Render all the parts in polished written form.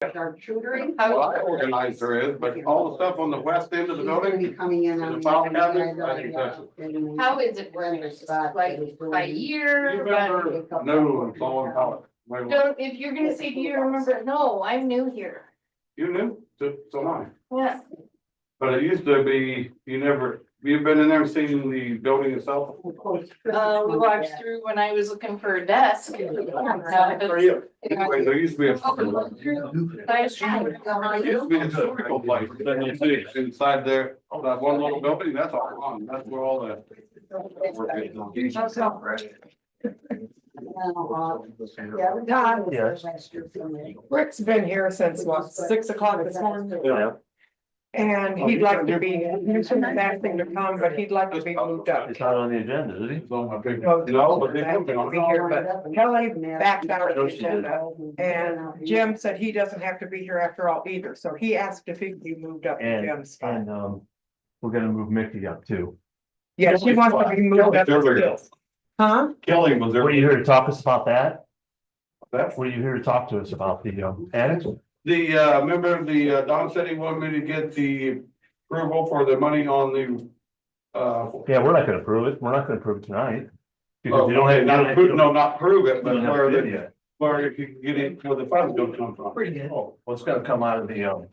Charcuterie. Well, I organized there is, but all the stuff on the west end of the He's gonna building, be coming in on the the. file cabinet, I think that's. How is it organized? Like by You year? remember, no, it's all in college. Don't, if you're gonna say, do you remember? No, I'm new here. You knew, so am I. Yeah. But it used to be, you've been in there and seen the building itself? We walked through when I was looking for a desk. Anyway, there used to be a. I was trying. It used to be a historical place, then you see inside there, that one little building, that's all gone, that's where all the. Rick's been here since what, 6 o'clock this morning? Yeah. And he'd like to be, he's asking to come, but he'd like to be moved up. It's not on the agenda, is it? No, but they That would be here, but Kelly backed out of the agenda, and Jim said he doesn't have to be here after all either, so he asked if he could be moved up to Jim's spot. And we're gonna move Mickey up too. Yeah, she wants to be moved up to Skills. Huh? Kelly was there. Were you here to talk to us about that? That's Were you here to talk to us about the annex? the, remember Don said he wanted me to get the approval for the money on the. Yeah, we're not gonna approve it. We're not gonna approve it tonight. Because Oh, you don't have. not approve, no, not prove it, but You don't have where to the, bid yet. where if you can get it, where the funds don't come from. Pretty good. Well, it's gonna come out of the,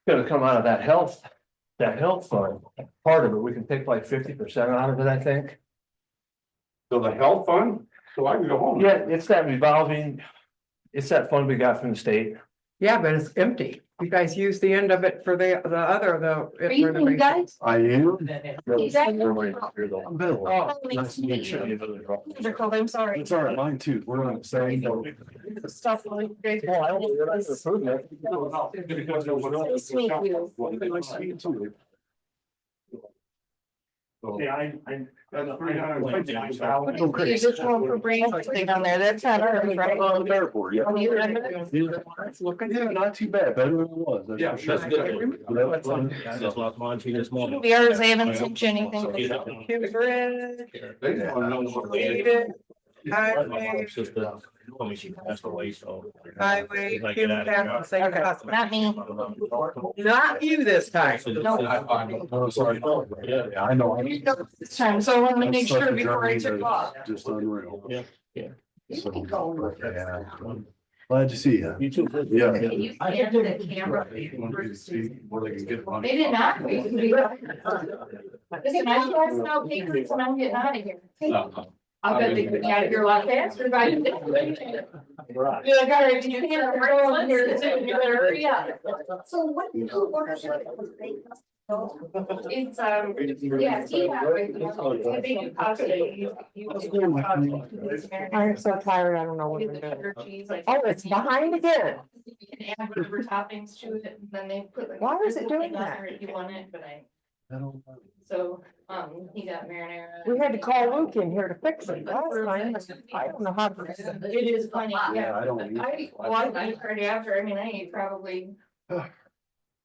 gonna come out of that health fund. Part of it, we can take like 50% out of it, I think. So the health fund, so I can go home. Yeah, it's that revolving, it's that fund we got from the state. Yeah, but it's empty. You guys use the end of it for the other, the. Are you you guys? I am. Exactly. Oh, nice to meet you. I'm sorry. It's all right, mine too. We're on the same. Stuff like. Nice to meet you. Yeah, I. That's $350,000. You just want for brain thing on there, that's not ours, right? Airport, yeah. Yeah, not too bad, better than it was. Yeah, that's good. I just lost mine too this morning. The ours, I haven't sent you anything. They just wanna know what they- Highway, Sister told me she passed away, so. highway, If I get out of here, the same customer. Not me. Not you this time. I find it. Oh, sorry. Yeah, I know. This time, so I wanted to make sure before I took off. Just unreal. Yeah, yeah. So, yeah. Glad to see you. You too. Yeah. You can't do the camera. Where they can get money. They did not. Listen, I'm passing out papers and I'm getting out of here. I bet they could get out of here a lot faster, but I didn't. You're like, all right, you can't roll in here, you better hurry up. So what do you order? It's, yeah, see that way. They do cost I'm so tired, I don't know what to do. Oh, it's behind again. You can add whatever toppings to it, and then they put. like, Why is it doing on that? there if you want it, but so, he got marinara. We had to call Luke in here to fix it last time. I don't know how to. It is funny, Yeah, yeah. I don't. Well, I ate right after, I mean, I ate probably.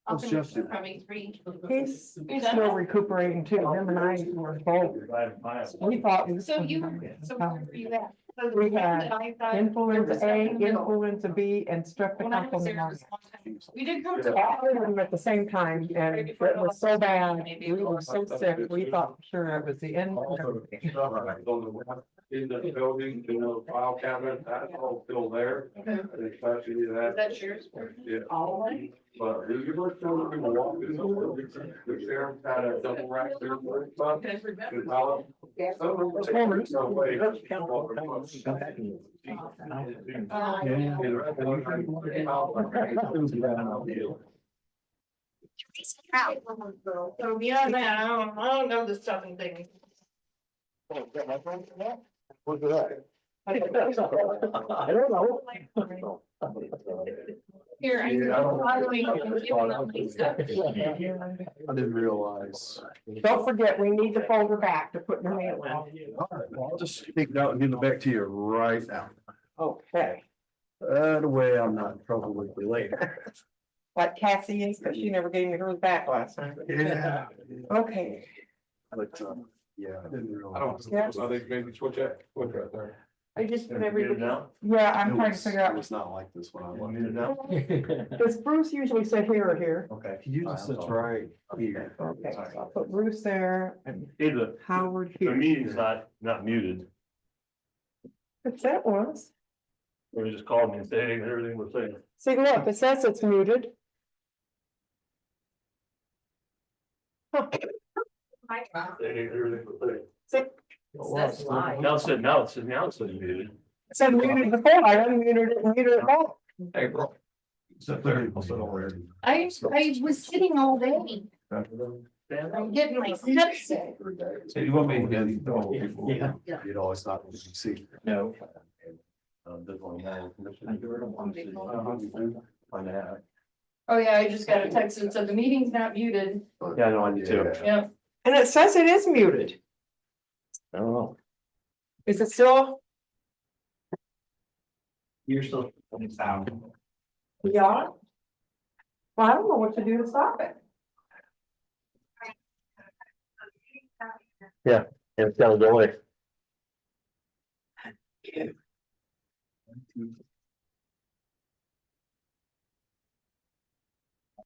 I'll What's finish Jeff doing? probably 3. He's still recuperating too. Him and I were both. We thought. So where were you at? We had I thought- influenza A, influenza B, and When I was there, streptococcus. this one time, we did come to. All of them at the same time, and it was so bad, we were so sick, we thought sure it was the end. In the building, file cabinet, that's all still there. Especially Is that. that yours? Yeah. All of them? But we were still in the walk, the sheriff had a double rack there. for his son. And I'll- some of them were taken away. So beyond that, I don't know the stuffing thing. I don't know. Here, I. I didn't realize. Don't forget, we need the folder back to put in the mail. All right, well, I'll just take it out and give it back to you right now. Okay, That way I'm not in trouble with you later. like Cassie is, because she never gave me hers back last time. Yeah. Okay, But, yeah, I didn't I don't, realize. I think maybe switch right there. I just put Muted everybody. now? Yeah, I'm trying to figure It out, was not like this when I You left. muted now? does Bruce usually sit here or here? Okay. Usually sits right here. Okay, so I'll put Bruce there and Hey, the Howard the here. meeting's not muted. It said it was. They just called me and said, hey, everything was saying. See, look, it says it's muted. Huh. Hey, everything was saying. See, That's live. Now it says muted. it said muted before, I unmuted it and muted it back. Hey, bro. Except there. Also don't wear. I was sitting all day. I'm getting my steps in. So you want me to get these people? Yeah. You'd always thought you see. No. Oh, yeah, I just got a text that said the meeting's not muted. Yeah, no, I do too. Yep. And it says it is muted. I don't know. Is it still? You're still sound. Yeah. Well, I don't know what to do to stop it. It's gotta go away.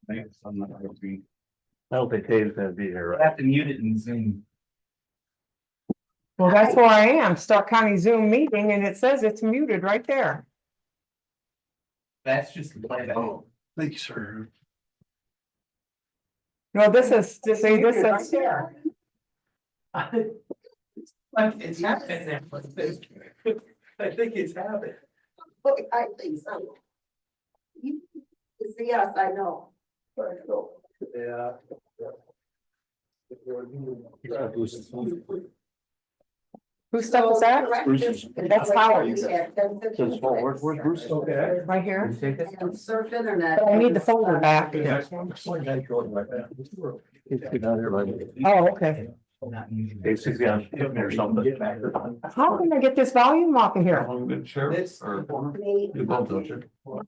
I don't think Dave's gonna be here, right? Have to mute it and Zoom. Well, that's where I am, Stark County Zoom meeting, and it says it's muted right there. That's just the play. Oh, thank you, sir. No, this is, this is. It's happening. I think it's happening. Look, I think so. You see us, I know. Yeah. Whose stuff is that? Bruce's. That's Howard's. Where's Bruce? Okay. Right here, Surf internet. but I need the folder back. It's good out here, like. Oh, okay. Basically, I'm hitting me or something. How can I get this volume off of here? Good sheriff or? Me. You both don't you? Oh,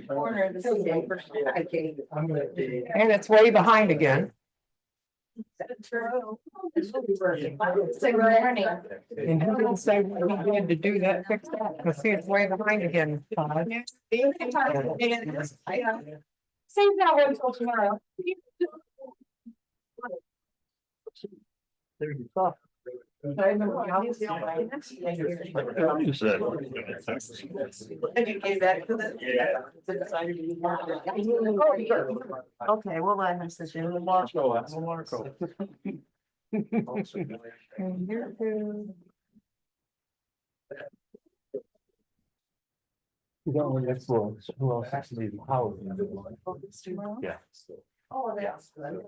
corner of the city. I gave you. I'm gonna be. And it's way behind again. Say good morning. And he didn't say what he did to do that, fix that, because see, it's way behind again. Todd. Save that one until tomorrow. There's your stuff. You said. And you gave that to them? Yeah. Okay, well, I have such a. And here too. That's who else actually how? Yeah. Oh, that's good.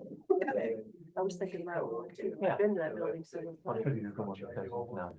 I was thinking about one too. I've been to that building so. I couldn't even come on your table now.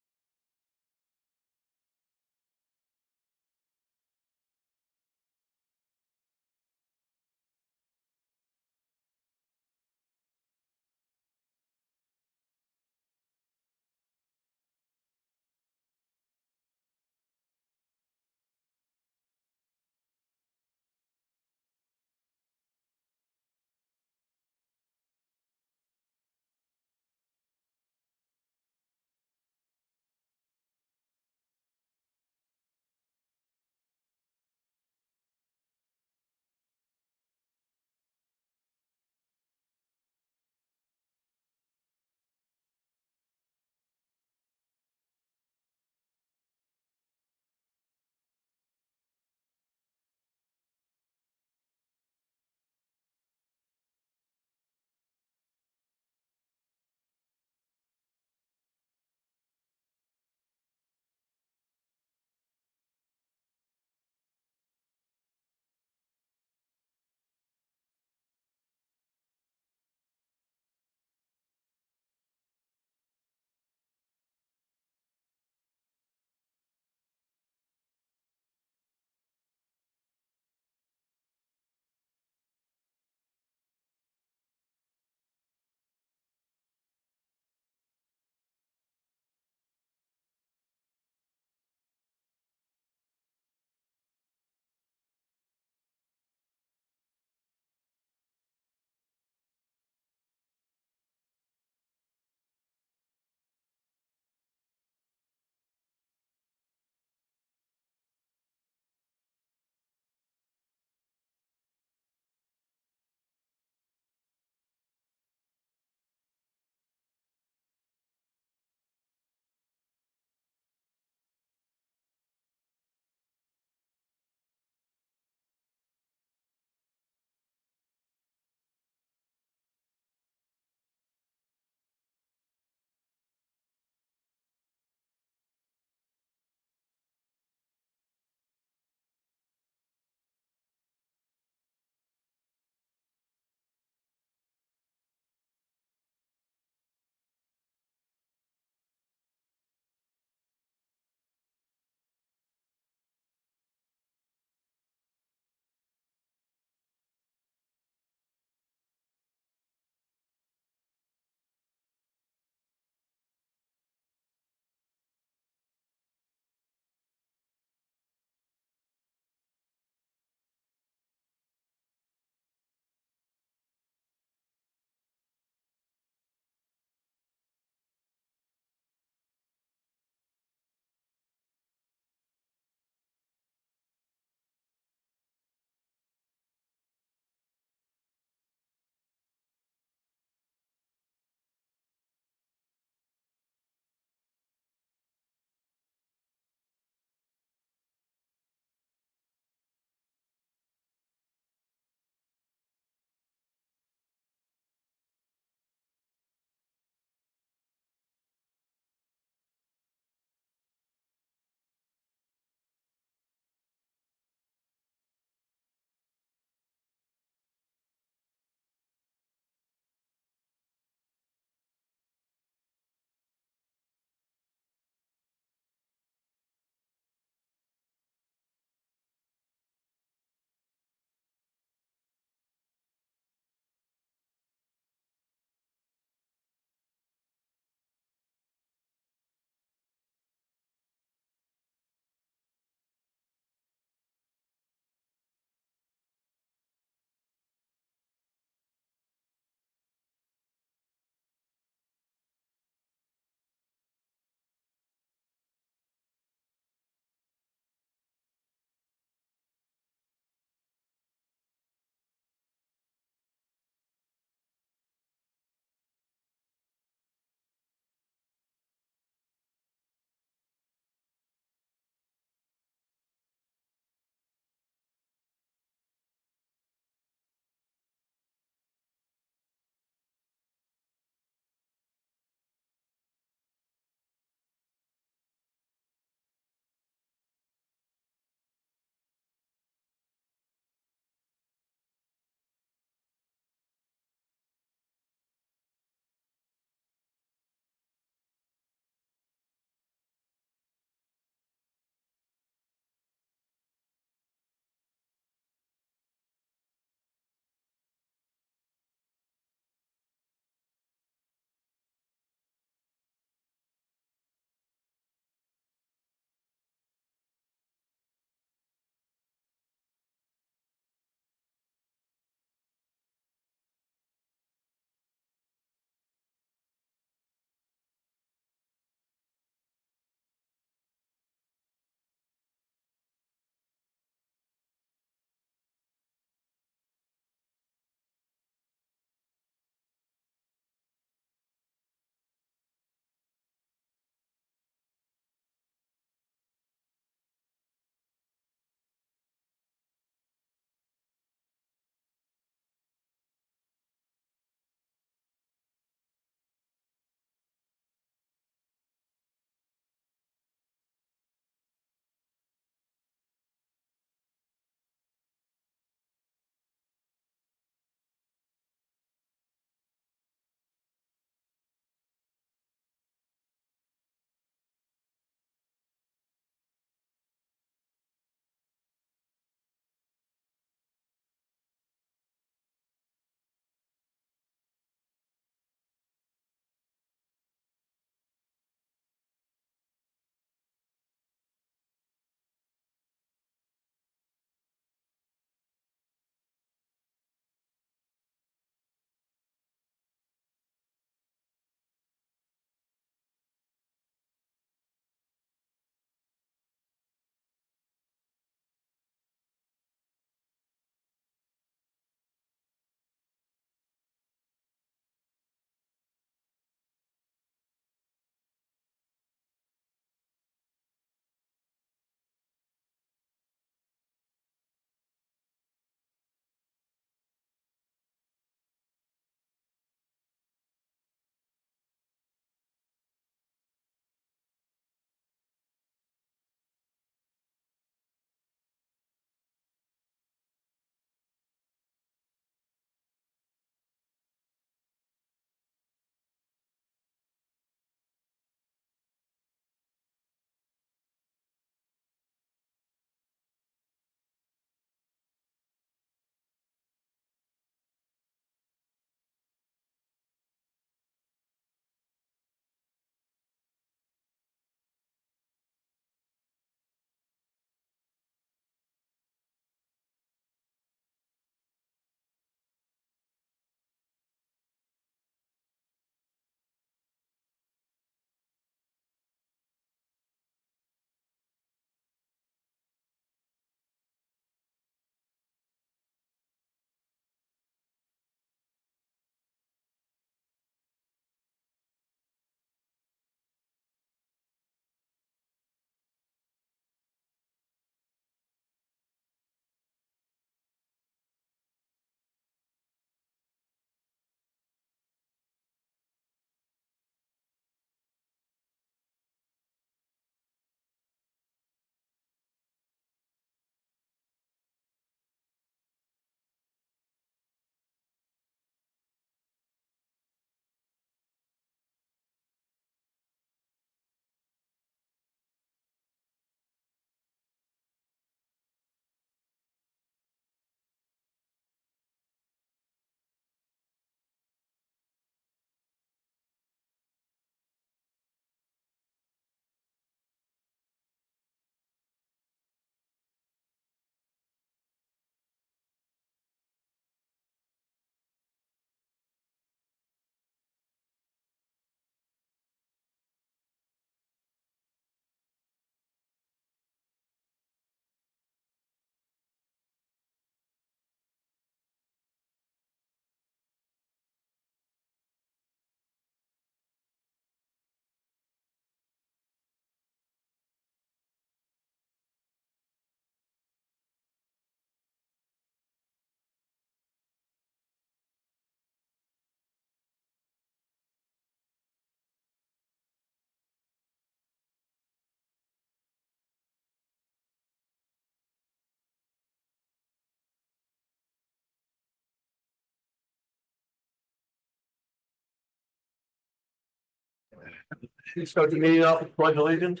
Start the meeting off with pledge allegiance.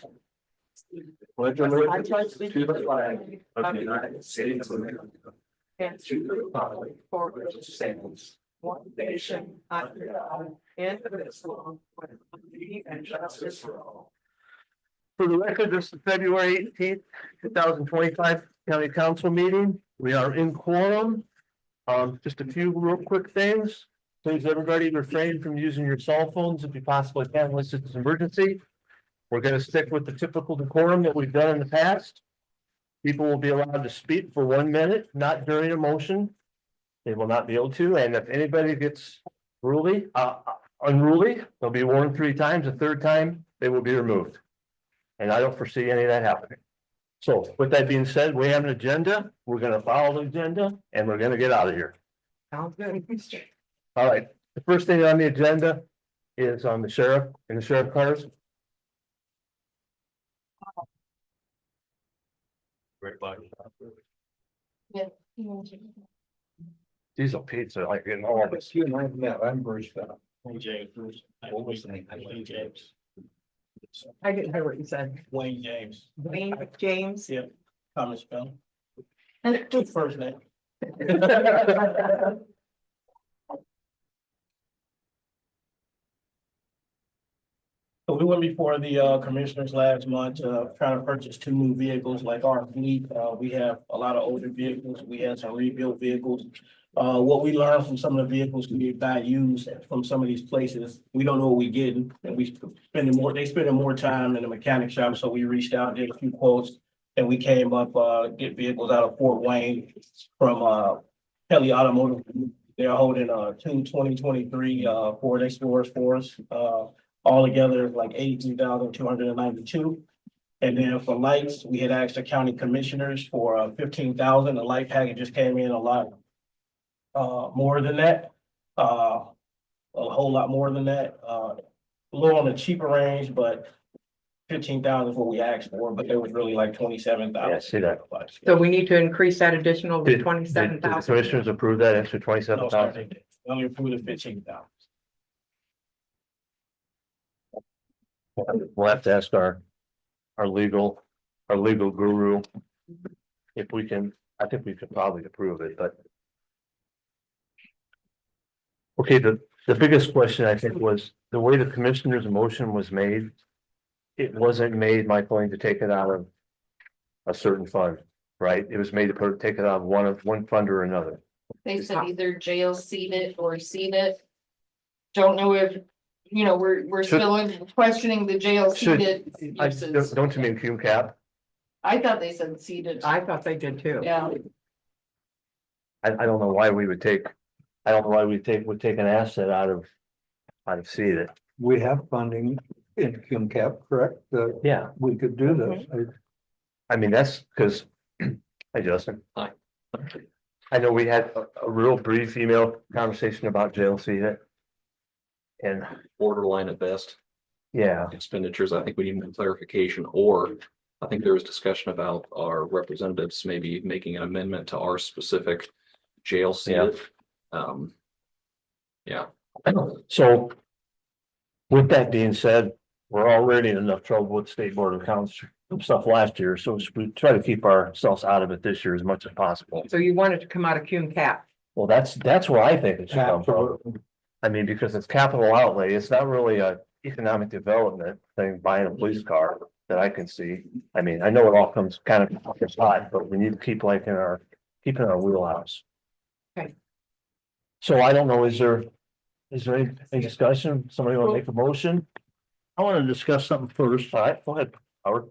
Pledge allegiance to the flag of the United States of America. And to the republic for which it stands, one nation under God, indivisible, with liberty and justice for all. For the record, this is February 18th, 2025 County Council meeting. We are in quorum. Just a few real quick things. Please, everybody refrain from using your cell phones if you possibly can, unless it's an emergency. We're going to stick with the typical decorum that we've done in the past. People will be allowed to speak for 1 minute, not during a motion. They will not be able to, and if anybody gets unruly, they'll be warned 3 times. The 3rd time, they will be removed. And I don't foresee any of that happening. So with that being said, we have an agenda. We're going to follow the agenda and we're going to get out of here. Sounds good. All right, the first thing on the agenda is on the sheriff and the sheriff cars. Diesel pizza, like in all this. You and I met, I'm Bruce. James. What was the name? Wayne James. I didn't hear what you said. Wayne James. Wayne James. Yeah. Common spelling. Two first name. So we went before the commissioners last month, trying to purchase 2 new vehicles like our fleet. We have a lot of older vehicles. We had some rebuilt vehicles. What we learned from some of the vehicles we got used from some of these places, we don't know what we're getting. And they spending more time in the mechanic shop. So we reached out, did a few quotes, and we came up, get vehicles out of Fort Wayne from Kelly Automotive. They're holding 2 2023 Ford Explorers for us. All together, like 82,292. And then for lights, we had asked the county commissioners for 15,000. The light package just came in a lot more than that. A whole lot more than that. A little on the cheaper range, but 15,000 is what we asked for, but there was really like 27,000. Yeah, I see that. So we need to increase that additional to Did the 27,000. commissioners approve that extra No, 27,000? sorry, they only approved the 15,000. We'll have to ask our legal guru if we can. I think we could probably approve it, but. Okay, the biggest question I think was the way the commissioner's motion was made. It wasn't made, Michael, to take it out of a certain fund, right? It was made to take it out of one fund or another. They said either jail seat it or seat it. Don't know if, we're still questioning the jail seated uses. Don't you mean cum cap? I thought they said seated. I thought they did too. Yeah, I don't know why we would take. I don't know why would take an asset out of seed. We have funding in cum cap, correct? Yeah, We could do this. I mean, that's because, hi Justin. Hi. I know we had a real brief email conversation about jail seat. And Borderline at best yeah, expenditures. I think we need more clarification, or I think there was discussion about our representatives maybe making an amendment to our specific jail seat. Yeah. So with that being said, we're already in enough trouble with state board of accounts stuff last year, so we try to keep ourselves out of it this year as much as possible. So you want it to come out of cum cap? Well, that's where I think it should come from. I mean, because it's capital outlay, it's not really a economic development thing, buying a police car that I can see. I mean, I know it all comes kind of hot, but we need to keep keeping our wheelhouse. Okay. So I don't know, is there any discussion? Somebody want to make a motion? I want to discuss something first, All right, go ahead, Howard.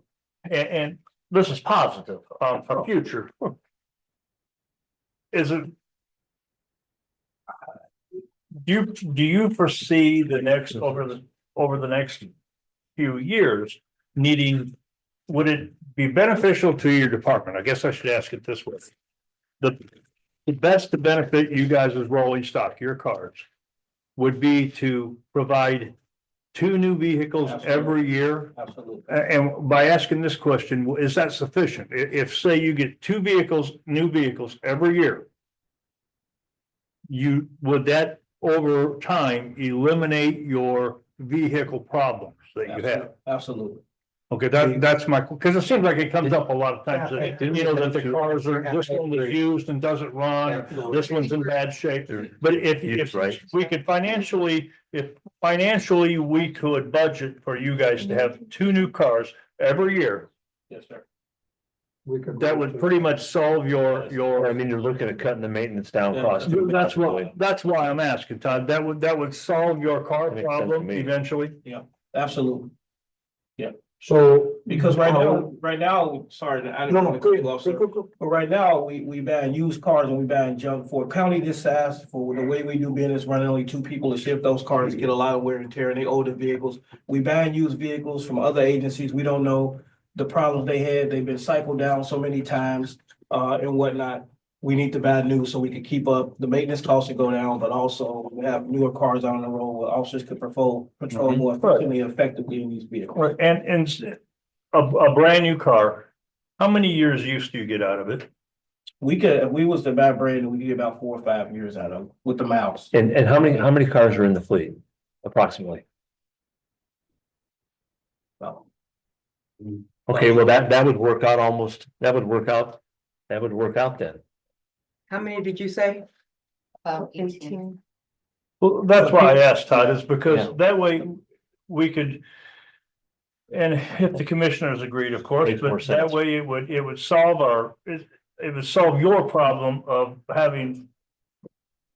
and this is positive, for future. Is it? Do you foresee the next, over the next few years, needing, would it be beneficial to your department? I guess I should ask it this way. The best to benefit you guys as rolling stock, your cars, would be to provide 2 new vehicles every year? Absolutely. And by asking this question, is that sufficient? If say you get 2 new vehicles every year, would that over time eliminate your vehicle problems? that you have. Absolutely. Okay, that's my, because it seems like it comes up a lot of times, that, you know, that the cars are, this one was used and doesn't run, this one's in bad shape. But if we could financially, if financially we could budget for you guys to have 2 new cars every year, Yes, sir. We could. that would pretty much solve your. I mean, you're looking at cutting the maintenance down cost. That's why I'm asking, Todd. That would solve your car Makes sense to problem me. eventually. Absolutely. So. Because right now, sorry, I didn't want to cut you off, sir. But right now, we ban used cars and we ban junk. For a county this size, for the way we do business, running only 2 people to shift those cars, get a lot of wear and tear, and they older vehicles. We ban used vehicles from other agencies. We don't know the problems they had. They've been cycled down so many times, and whatnot. We need to buy new so we can keep up. The maintenance costs to go down, but also we have newer cars out on the road where officers could patrol more efficiently and effectively in these vehicles. Right, and a brand new car, how many years use do you get out of it? We could, if we was to buy brand new, we could get about 4 or 5 years out of it with the miles. And how many cars are in the fleet approximately? Well, Okay, well, that would work out almost, that would work out then. How many did you say? About 18. Well, that's why I asked Todd, is Yeah. because that way we could. And if the commissioners agreed, of course, Makes more but that sense. way it would solve it would solve your problem of having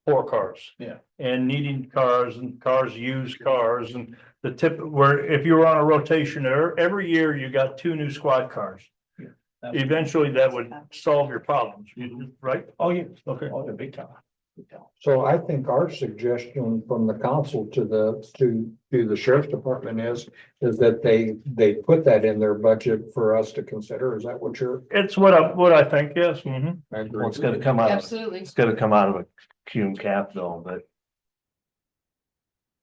4 cars. Yeah. And needing cars and used cars and the tip where if you were on a rotation there, every year you got 2 new squad cars. Eventually that would solve your problems, right? Oh, yeah. Okay. Oh, yeah, big time. Big time. So I think our suggestion from the council to the sheriff's department is that they put that in their budget for us to consider. Is that what you're? It's what I think, yes. Mhm. I agree. Well, it's gonna come out, Absolutely. it's gonna come out of a cum cap though, but.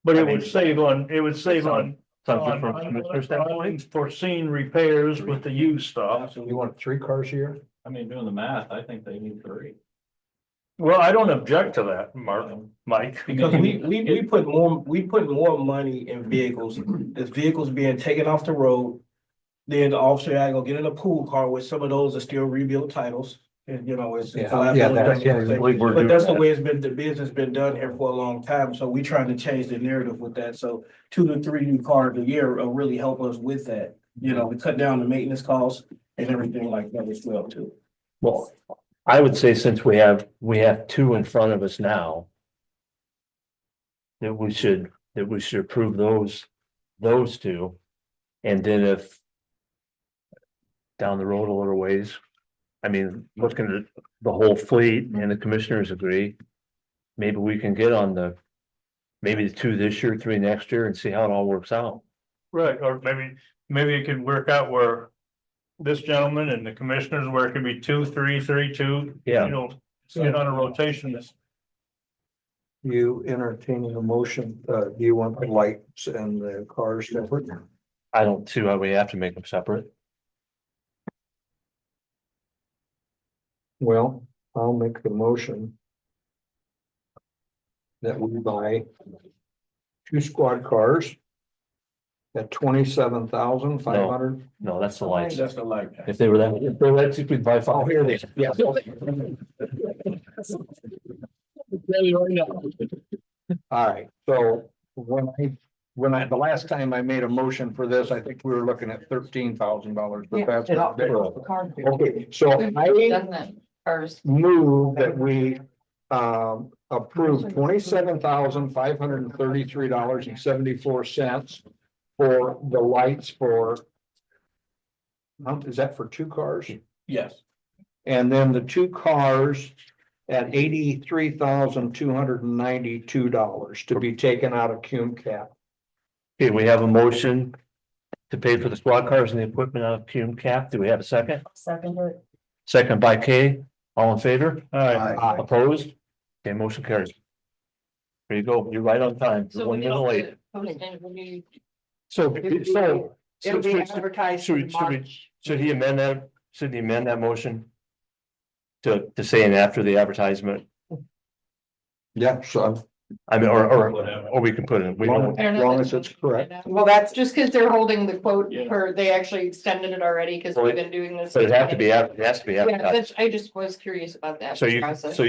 But I it mean, would save on Something from commissioner's standpoint. unforeseen repairs with the used stuff. You want 3 cars a year? I mean, doing the math, I think they need 3. Well, I don't object to that, Mike. Because we put more money in vehicles, as vehicles being taken off the road. Then the officer had to go get in a pool car, which some of those are still rebuilt titles, and you know, it's. We're But that's the way it's been, the business been done here for a long time, so we trying to change the narrative with that, so 2 to 3 new cars a year will really help us with that. You know, we cut down the maintenance costs and everything like that as well too. Well, I would say since we have 2 in front of us now. That we should approve those 2. And then if. Down the road a little ways. I mean, looking at the whole fleet and the commissioners agree. Maybe we can get on maybe the 2 this year, 3 next year and see how it all works out. Right, or maybe it could work out where this gentleman and the commissioners, where it could be 2, 3, 3, 2. Yeah. You know, get on a rotation. You entertaining a motion, do you want the lights and the cars separate? I don't see why we have to make them separate. Well, I'll make the motion. That we buy 2 squad cars. At $27,500. No, that's the lights. That's the light. If they were that cheap, we'd buy 5. Here they. Yeah. All right, so the last time I made a motion for this, I think we were looking at $13,000, but that's. Okay, so I Doesn't it first? move that we approve $27,533.74 for the lights for. Is that for 2 cars? Yes. And then the 2 cars at $83,292 to be taken out of cum cap. Okay, we have a motion to pay for the squad cars and the equipment out of cum cap. Do we have a second? Second. Second by Kay. All in favor? Aye. Opposed? Okay, motion carries. There you go. You're right on time. So One we minute don't late. get posted, we need- It'll be advertised in March. Should he amend that? Should he amend that motion? To say in after the advertisement? Yeah, so I mean, or Whatever. we can put it, we As don't, long as it's correct. Well, that's Just because they're holding the quote, Yeah. or they actually extended it already, because we've been doing this. but it has to be, it has to be Yeah, advertised. I just was curious about that. So you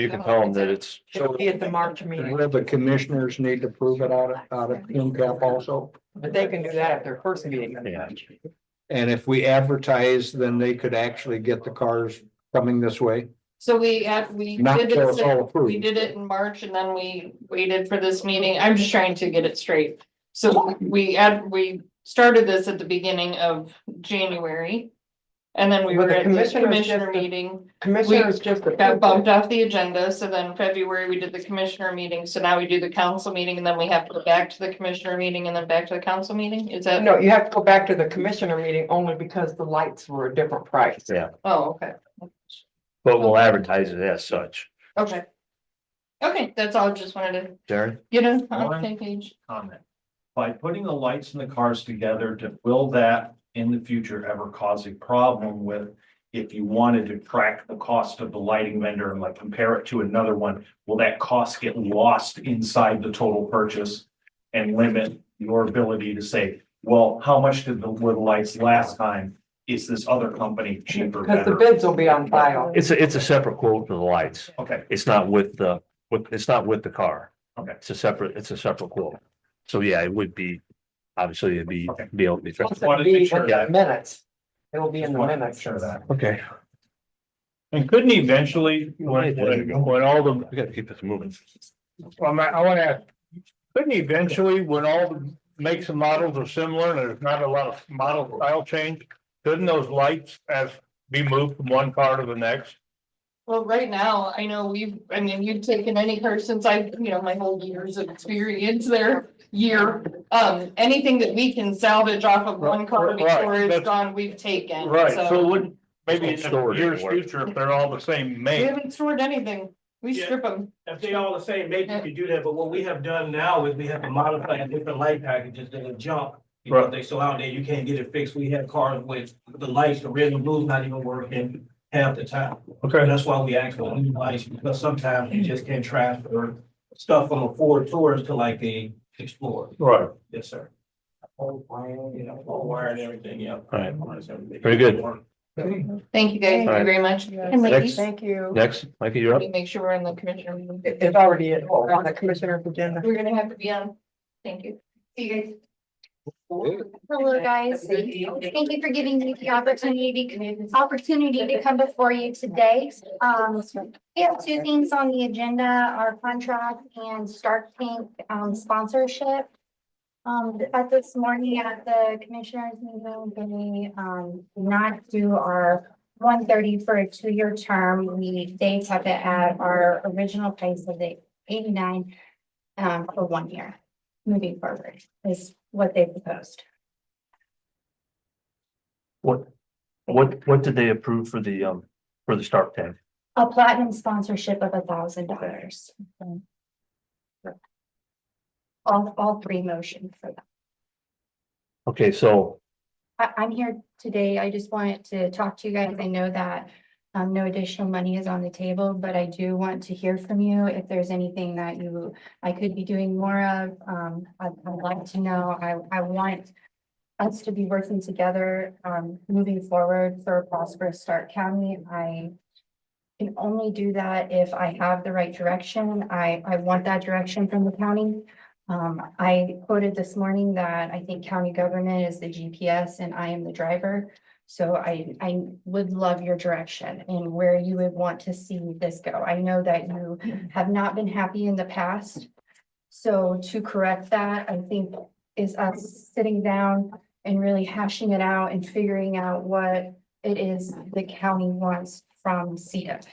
can tell them that it's, it'll be at the March meeting, Will the commissioners need to prove it out of cap also? but they can do that at their first meeting. Yeah. And if we advertise, then they could actually get the cars coming this way? So we Not did till it's all it, we approved. did it in March and then we waited for this meeting. I'm just trying to get it straight. So we started this at the beginning of January. And then we But were the at the commissioners commissioner just- meeting, Commissioners just. got bumped off the agenda. So then February we did the commissioner meeting. So now we do the council meeting and then we have to go back to the commissioner meeting and then back to the council meeting. Is that? No, you have to go back to the commissioner meeting only because the lights were a different price. yeah, Oh, okay. but we'll advertise it as such. Okay. Okay, that's all. Just wanted to Darren? get on the One- same page. Comment. By putting the lights in the cars together, will that in the future ever cause a problem with? If you wanted to track the cost of the lighting vendor and like compare it to another one, will that cost get lost inside the total purchase? And limit your ability to say, well, how much were the lights last time? Is this other company cheaper, Because the better? bids will be on file. It's a separate quote for the lights. Okay, It's not with the, it's not with the car. okay. It's a separate quote. So yeah, it would be, obviously it'd be, Okay. be able to be. Plus wanted it'll to be be sure in the that- minutes. It'll be in the Wanted to minutes. make sure of that. Okay. And couldn't eventually, when all the, We gotta keep this moving. I wanna ask, couldn't eventually, when all the makes and models are similar and there's not a lot of model style change, couldn't those lights be moved from one car to the next? Well, right now, I know you've taken any car since my whole years of experience there, anything that we can salvage off of one car Right, before it's that's- gone, we've taken. Right, so So wouldn't, maybe in Don't store the it year's anywhere. future, if they're all the same we make. haven't stored anything. We Yeah. strip them. If they all the same make, you could do that, but what we have done now is we have to modify different light packages that will jump. Because Right. they so out there, you can't get it fixed. We have cars with the lights, the red and blue's not even working half the time. Okay. And that's why we ask for new lights, because sometimes you just can't transfer stuff from a Ford Taurus to like a Explorer. Right. Yes, sir. Whole plan, whole wire and everything, yeah. All right. Very good. Thank you guys All right. very much. And Next. ladies, Thank you. Next, Mikey, you're up. let me make sure we're in the commissioner meeting. It's already on the commissioner's agenda. We're gonna have to be on. Thank you. See you guys. Hello, guys. Thank you for giving me the opportunity to come before you today. We have two things on the agenda, our contract and Stark Tank sponsorship. At this morning at the commissioners meeting, we did not do our 130 for a 2-year term. They kept it at our original price of the 89 for 1 year. Moving forward is what they proposed. What did they approve for the Stark Tank? A platinum sponsorship of $1,000. All three motions for them. Okay, so I'm here today. I just wanted to talk to you guys. I know that no additional money is on the table, but I do want to hear from you if there's anything that I could be doing more of. I'd like to know. I want us to be working together, moving forward for a prosperous Stark County. I can only do that if I have the right direction. I want that direction from the county. I quoted this morning that I think county government is the GPS and I am the driver. So I would love your direction and where you would want to see this go. I know that you have not been happy in the past. So to correct that, I think is us sitting down and really hashing it out and figuring out what it is the county wants from CETA.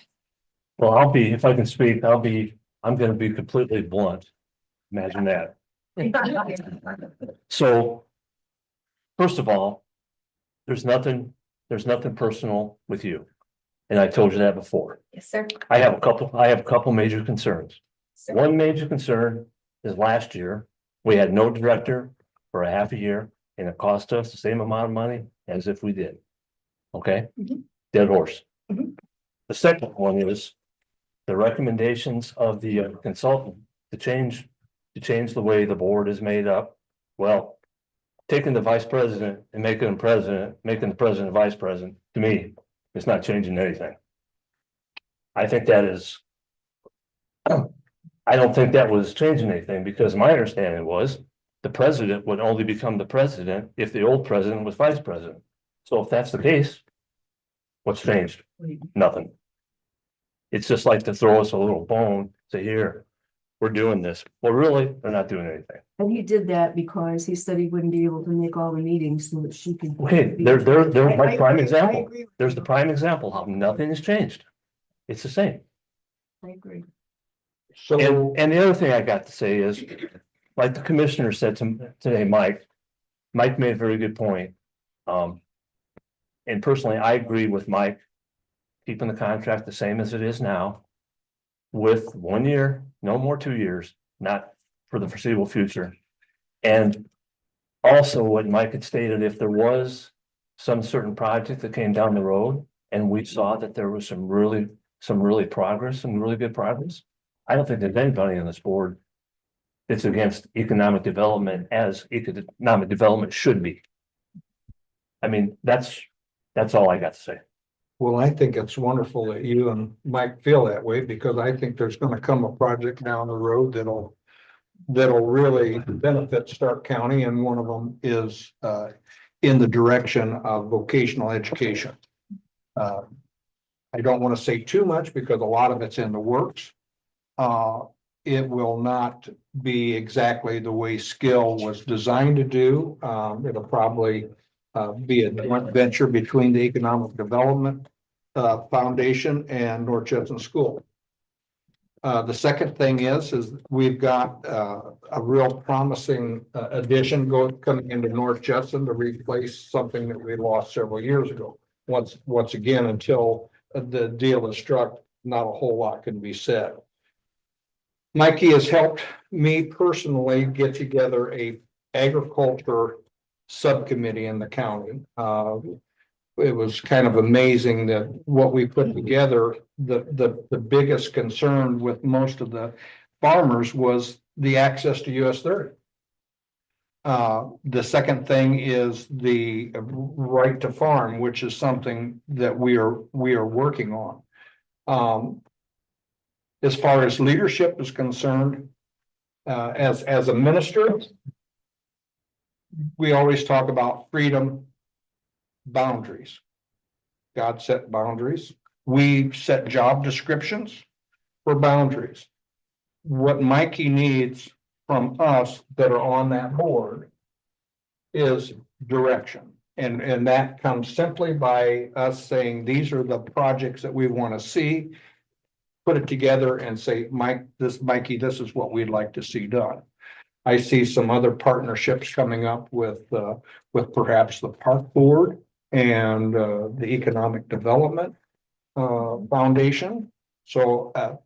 well, if I can speak, I'm gonna be completely blunt. Imagine that. So, first of all, there's nothing personal with you. And I told you that before. Yes, sir. I have a couple major concerns. Sir. One major concern is last year, we had no director for a half a year and it cost us the same amount of money as if we did. Okay? Mhm. Dead horse. Mhm. The second one is the recommendations of the consultant to change to change the way the board is made up. Well, taking the vice president and making him president, making the president vice president, to me, it's not changing anything. I think that is. I don't think that was changing anything because my understanding was the president would only become the president if the old president was vice president. So if that's the case, what's changed? Nothing. It's just like to throw us a little bone, say, here, we're doing this. Well, really, they're not doing anything. And he did that because he said he wouldn't be able to make all the meetings so that she could. Okay, there's my I prime agree, I example. agree. There's the prime example how nothing has changed. It's the same. I agree. So, And the other thing I got to say is, like the commissioner said today, Mike made a very good point. And personally, I agree with Mike, keeping the contract the same as it is now. With 1 year, no more 2 years, not for the foreseeable future. And also what Mike had stated, if there was some certain project that came down the road and we saw that there was some really progress, some really good progress. I don't think there's anybody on this board that's against economic development as economic development should be. I mean, that's all I got to say. well, I think it's wonderful that you and Mike feel that way because I think there's gonna come a project down the road that'll really benefit Stark County, and one of them is in the direction of vocational education. I don't want to say too much because a lot of it's in the works. It will not be exactly the way Skill was designed to do. It'll probably be a joint venture between the Economic Development Foundation and North Judson School. The second thing is we've got a real promising addition coming into North Judson to replace something that we lost several years ago. Once again, until the deal is struck, not a whole lot can be said. Mikey has helped me personally get together a agriculture subcommittee in the county. It was kind of amazing that what we put together, the biggest concern with most of the farmers was the access to US 30. The second thing is the right to farm, which is something that we are working on. As far as leadership is concerned, as a minister, we always talk about freedom, boundaries. God set boundaries. We set job descriptions for boundaries. What Mikey needs from us that are on that board is direction. And that comes simply by us saying, these are the projects that we want to see. Put it together and say, Mikey, this is what we'd like to see done. I see some other partnerships coming up with perhaps the park board and the economic development foundation. So as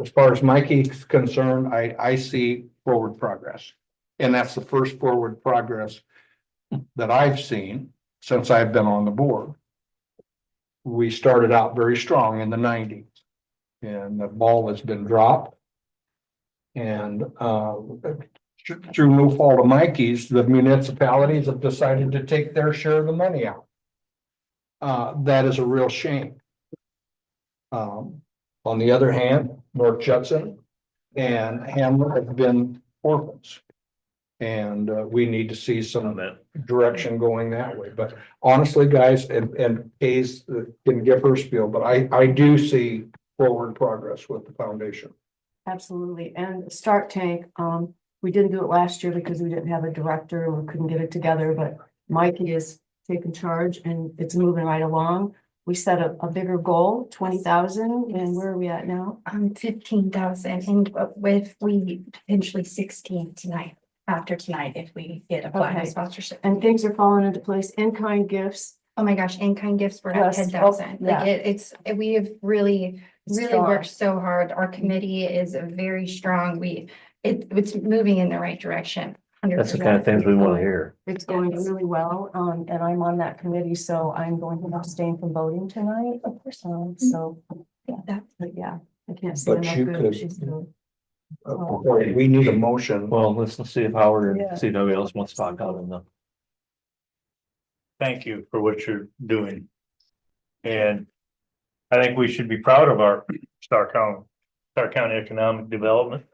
far as Mikey's concerned, I see forward progress. And that's the first forward progress that I've seen since I've been on the board. We started out very strong in the 90s and the ball has been dropped. And through no fault of Mikey's, the municipalities have decided to take their share of the money out. That is a real shame. On the other hand, North Judson and Hamlet have been orphans. And we need to see some direction going that way. But honestly, guys, and Hayes can give her spiel, but I do see forward progress with the foundation. Absolutely. And Stark Tank, we didn't do it last year because we didn't have a director and we couldn't get it together, but Mikey is taking charge and it's moving right along. We set a bigger goal, 20,000, and where are we at now? 15,000, and with we potentially 16 tonight, after tonight, if we get a final Okay. sponsorship. And things are falling into place. In-kind gifts. Oh my gosh, in-kind gifts were at Yes. 10,000. Yeah. Like we have really Strong. worked so hard. Our committee is very strong. It's moving in the right direction. 100%. That's the kind of things we want to hear. It's going really well, and I'm on that committee, so I'm going to abstain from voting tonight, of course, so, Yeah, that- but yeah, I can't say But enough you good could- she's doing. We need a motion. Well, let's see if Howard Yeah. and see if nobody else wants to talk out on them. Thank you for what you're doing. And I think we should be proud of our Stark County economic development.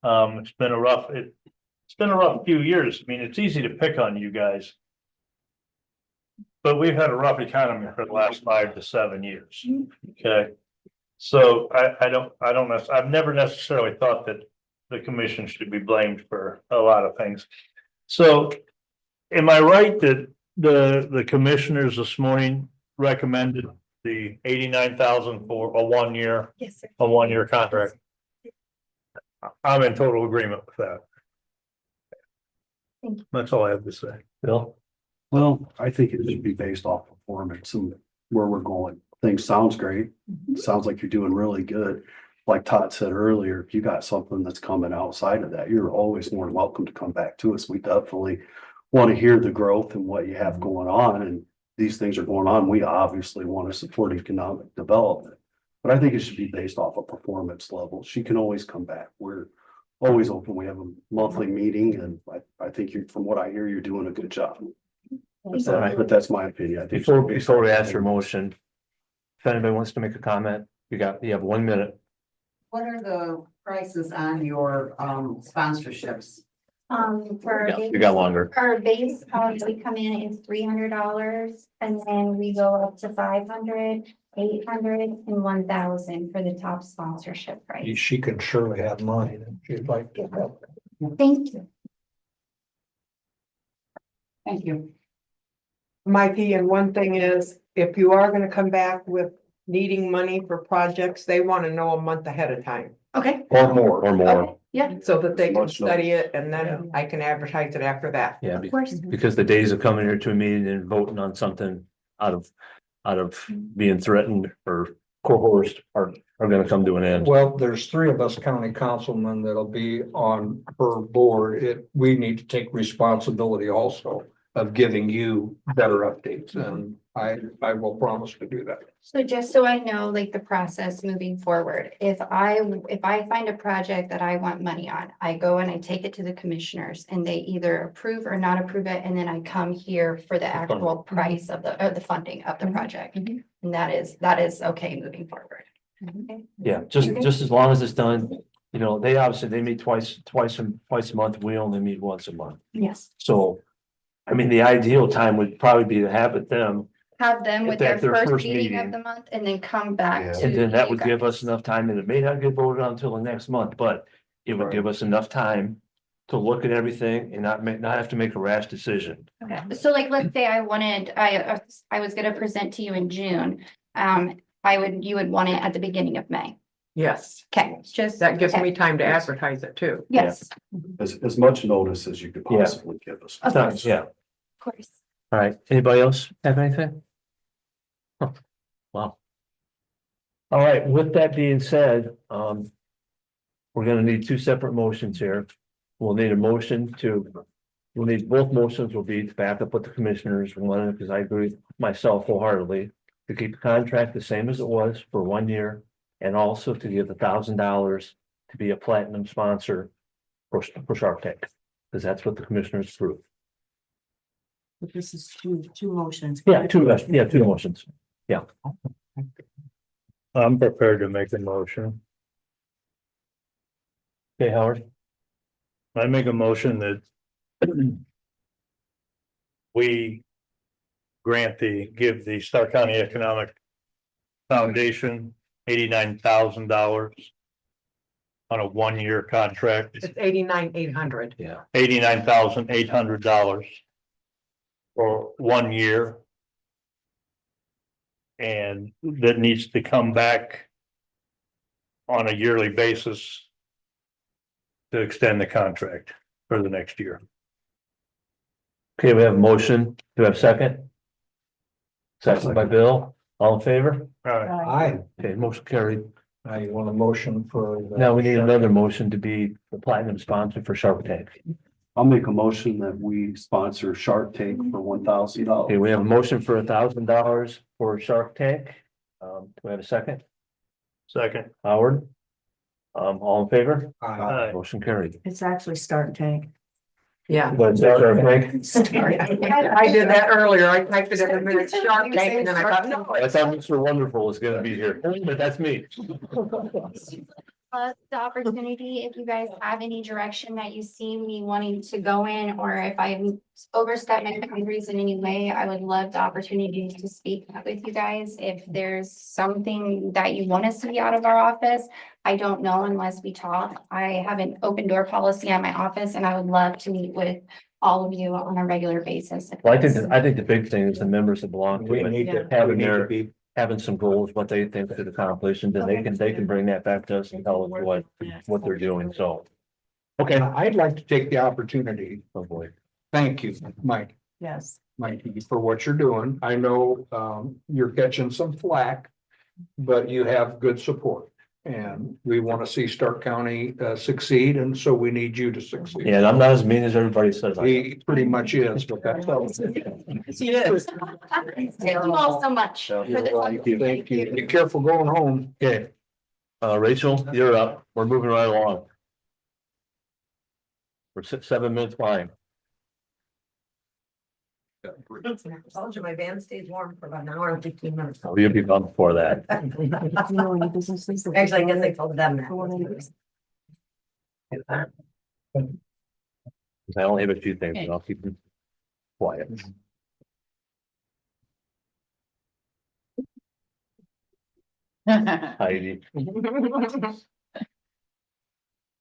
It's been a rough few years. I mean, it's easy to pick on you guys. But we've had a rough economy for the last 5 to 7 years. Okay. So I've never necessarily thought that the commission should be blamed for a lot of things. So am I right that the commissioners this morning recommended the 89,000 for a 1 year, Yes, sir. a 1 year contract? I'm in total agreement with that. Thank you. That's all I have to say. Bill? Well, I think it should be based off performance and where we're going. Things sounds great. Sounds like you're doing really good. Like Todd said earlier, if you got something that's coming outside of that, you're always more than welcome to come back to us. We definitely want to hear the growth and what you have going on, and these things are going on. We obviously want to support economic development. But I think it should be based off of performance level. She can always come back. We're always open. We have a monthly meeting, and I think from what I hear, you're doing a good job. But that's my opinion. I think Before we ask your motion, if anybody wants to make a comment, you have 1 minute. What are the prices on your sponsorships? For You got longer. our base, we come in is $300 and then we go up to 500, 800 and 1,000 for the top sponsorship price. She can surely have money that she'd like to help. Thank you. Thank you. Mikey, and one thing is, if you are gonna come back with needing money for projects, they wanna know a month ahead of time. Okay. Or more. Or more. Yeah, So that they can Much notice. study it and then I can advertise it after that. Yeah, of course. because the days of coming here to a meeting and voting on something out of being threatened or coerced are gonna come to an end. Well, there's 3 of us county councilmen that'll be on her board. We need to take responsibility also of giving you better updates, and I will promise to do that. So just so I know, like the process moving forward, if I find a project that I want money on, I go and I take it to the commissioners and they either approve or not approve it, and then I come here for the actual price of the funding of the project. And that is okay moving forward. Yeah, just as long as it's done, you know, they meet twice a month. We only meet once a month. Yes. So, I mean, the ideal time would probably be to have them, Have them If with their that's their first first meeting meeting. of the month and then come back Yeah. to. and then that you would give guys. us enough time, and it may not get voted on until the next month, but it would give us enough time to look at everything and not have to make a rash decision. Okay, so like, let's say I was gonna present to you in June, you would want it at the beginning of May. Yes, Okay, just. that gives okay. me time to advertise it too. Yes, As much notice as you could Yeah. possibly give us. Of course. Yeah, of course. all right. Anybody else have anything? Huh. Wow. All right, with that being said, we're gonna need 2 separate motions here. We'll need both motions will be to back up what the commissioners wanted, because I agree with myself wholeheartedly to keep the contract the same as it was for 1 year, and also to give $1,000 to be a platinum sponsor for Shark Tank, because that's what the commissioners approved. But this is two motions. Yeah, two motions. Yeah. I'm prepared to make a motion. Okay, Howard. I make a motion that we give the Stark County Economic Foundation $89,000 on a 1 year contract, It's 89,800. Yeah. $89,800 for 1 year. And that needs to come back on a yearly basis to extend the contract for the next year. Okay, we have a motion. Do we have a second? Second by Bill. All in favor? All right. Aye. Okay, motion carried. Now you want a motion for. Now we need another motion to be the platinum sponsor for Shark Tank. I'll make a motion that we sponsor Shark Tank for $1,000. Okay, we have a motion for $1,000 for Shark Tank. Do we have a second? Second. Howard? All in favor? Aye. Motion carried. It's actually Start Tank. Yeah. But Frank, I did that earlier. I typed it in a minute, Shark Tank, and then I thought, no. I thought Mr. Wonderful was gonna be here, but that's me. The opportunity, if you guys have any direction that you see me wanting to go in, or if I've overstepped my boundaries in any way, I would love the opportunity to speak with you guys. If there's something that you want to see out of our office, I don't know unless we talk. I have an open door policy at my office, and I would love to meet with all of you on a regular basis. Well, I think the big thing is the members that belong to We it, need to, having we need to their, be, having some goals, what they think could accomplish, and then they can bring that back to us and tell us what they're doing, so. Okay. I'd like to take the opportunity. Oh, boy. Thank you, Mike. Yes. Mikey, for what you're doing. I know you're catching some flack, but you have good support. And we want to see Stark County succeed, and so we need you to succeed. Yeah, and I'm not as mean as everybody says. I am. He pretty much is, but that's. She is. Thank you all so much. for the- Thank you, thank you. Be careful going home. Okay. Rachel, you're up. We're moving right along. We're 7 minutes behind. I told you my van stays warm for about an hour and 15 minutes. Oh, you'll be gone before that. You know any businesses? Actually, I guess I told them that. I only have a few things, and I'll keep them quiet. Heidi.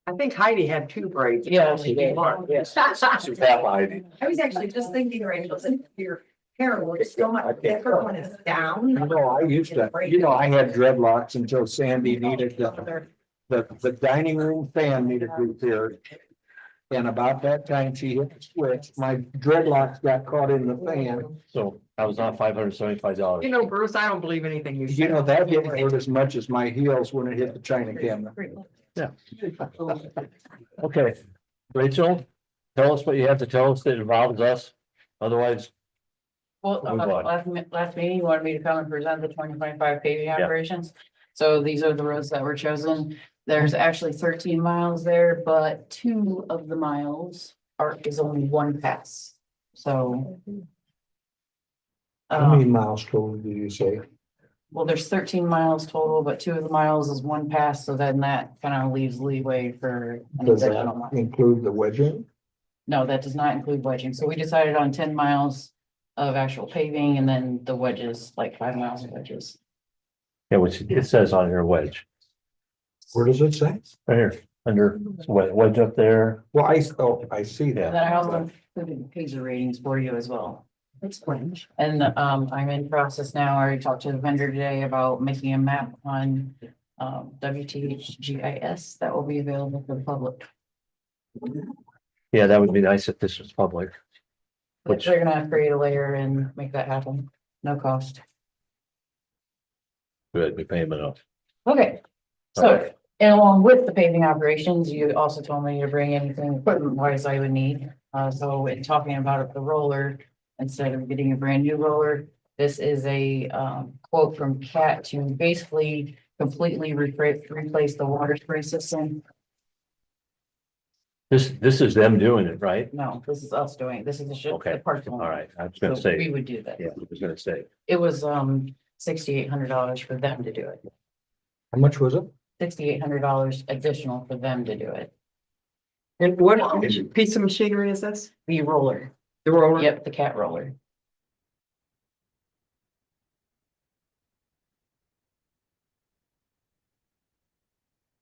I think Heidi had 2 braids. Yeah, she did. Yes. She's half Heidi. I was actually just thinking, Rachel, that your hair looks so much thicker when it's down. I used to, I had dreadlocks until Sandy needed the dining room fan needed repaired. And about that time she hit the switch, my dreadlocks got caught in the fan. So I was on $575. You know, Bruce, I don't believe anything you say. That didn't hurt as much as my heels when it hit the china cabinet. Yeah. Okay, Rachel, tell us what you have to tell us that involves us. Otherwise, Well, Move on. last meeting, you wanted me to come and present the 2025 paving Yeah. operations. So these are the roads that were chosen. There's actually 13 miles there, but 2 of the miles is only 1 pass. So. How many miles total do you say? Well, there's 13 miles total, but 2 of the miles is 1 pass, so then that kind of leaves leeway for. an Does additional that mile. include the wedging? No, that does not include wedging. So we decided on 10 miles of actual paving and then the wedges, like 5 miles of wedges. yeah, which it says on your wedge, Where does it say? right here, under wedge up there. Well, I see And that. then I also included Pazer ratings for you as well. Explain. And I'm in process now. I already talked to the vendor today about making a map on WTHGIS that will be available for the public. Yeah, that would be nice if this was public. Which Which- they're gonna create a layer and make that happen, no cost. Good, we pay them enough. Okay, so, and along with the paving operations, you also told me to bring anything equipment wise I would need. So in talking about the roller, instead of getting a brand new roller, this is a quote from CAT to basically completely replace the water spray system. This is them doing it, right? No, this is us doing, it. This is the ship. Okay, the parts all owner. right, I was gonna So we say, would do that. yeah, I was gonna say, It was $6,800 for them to do it. How much was it? $6,800 additional for them to do it. And what piece of machinery is this? The roller. The roller? Yep, the cat roller.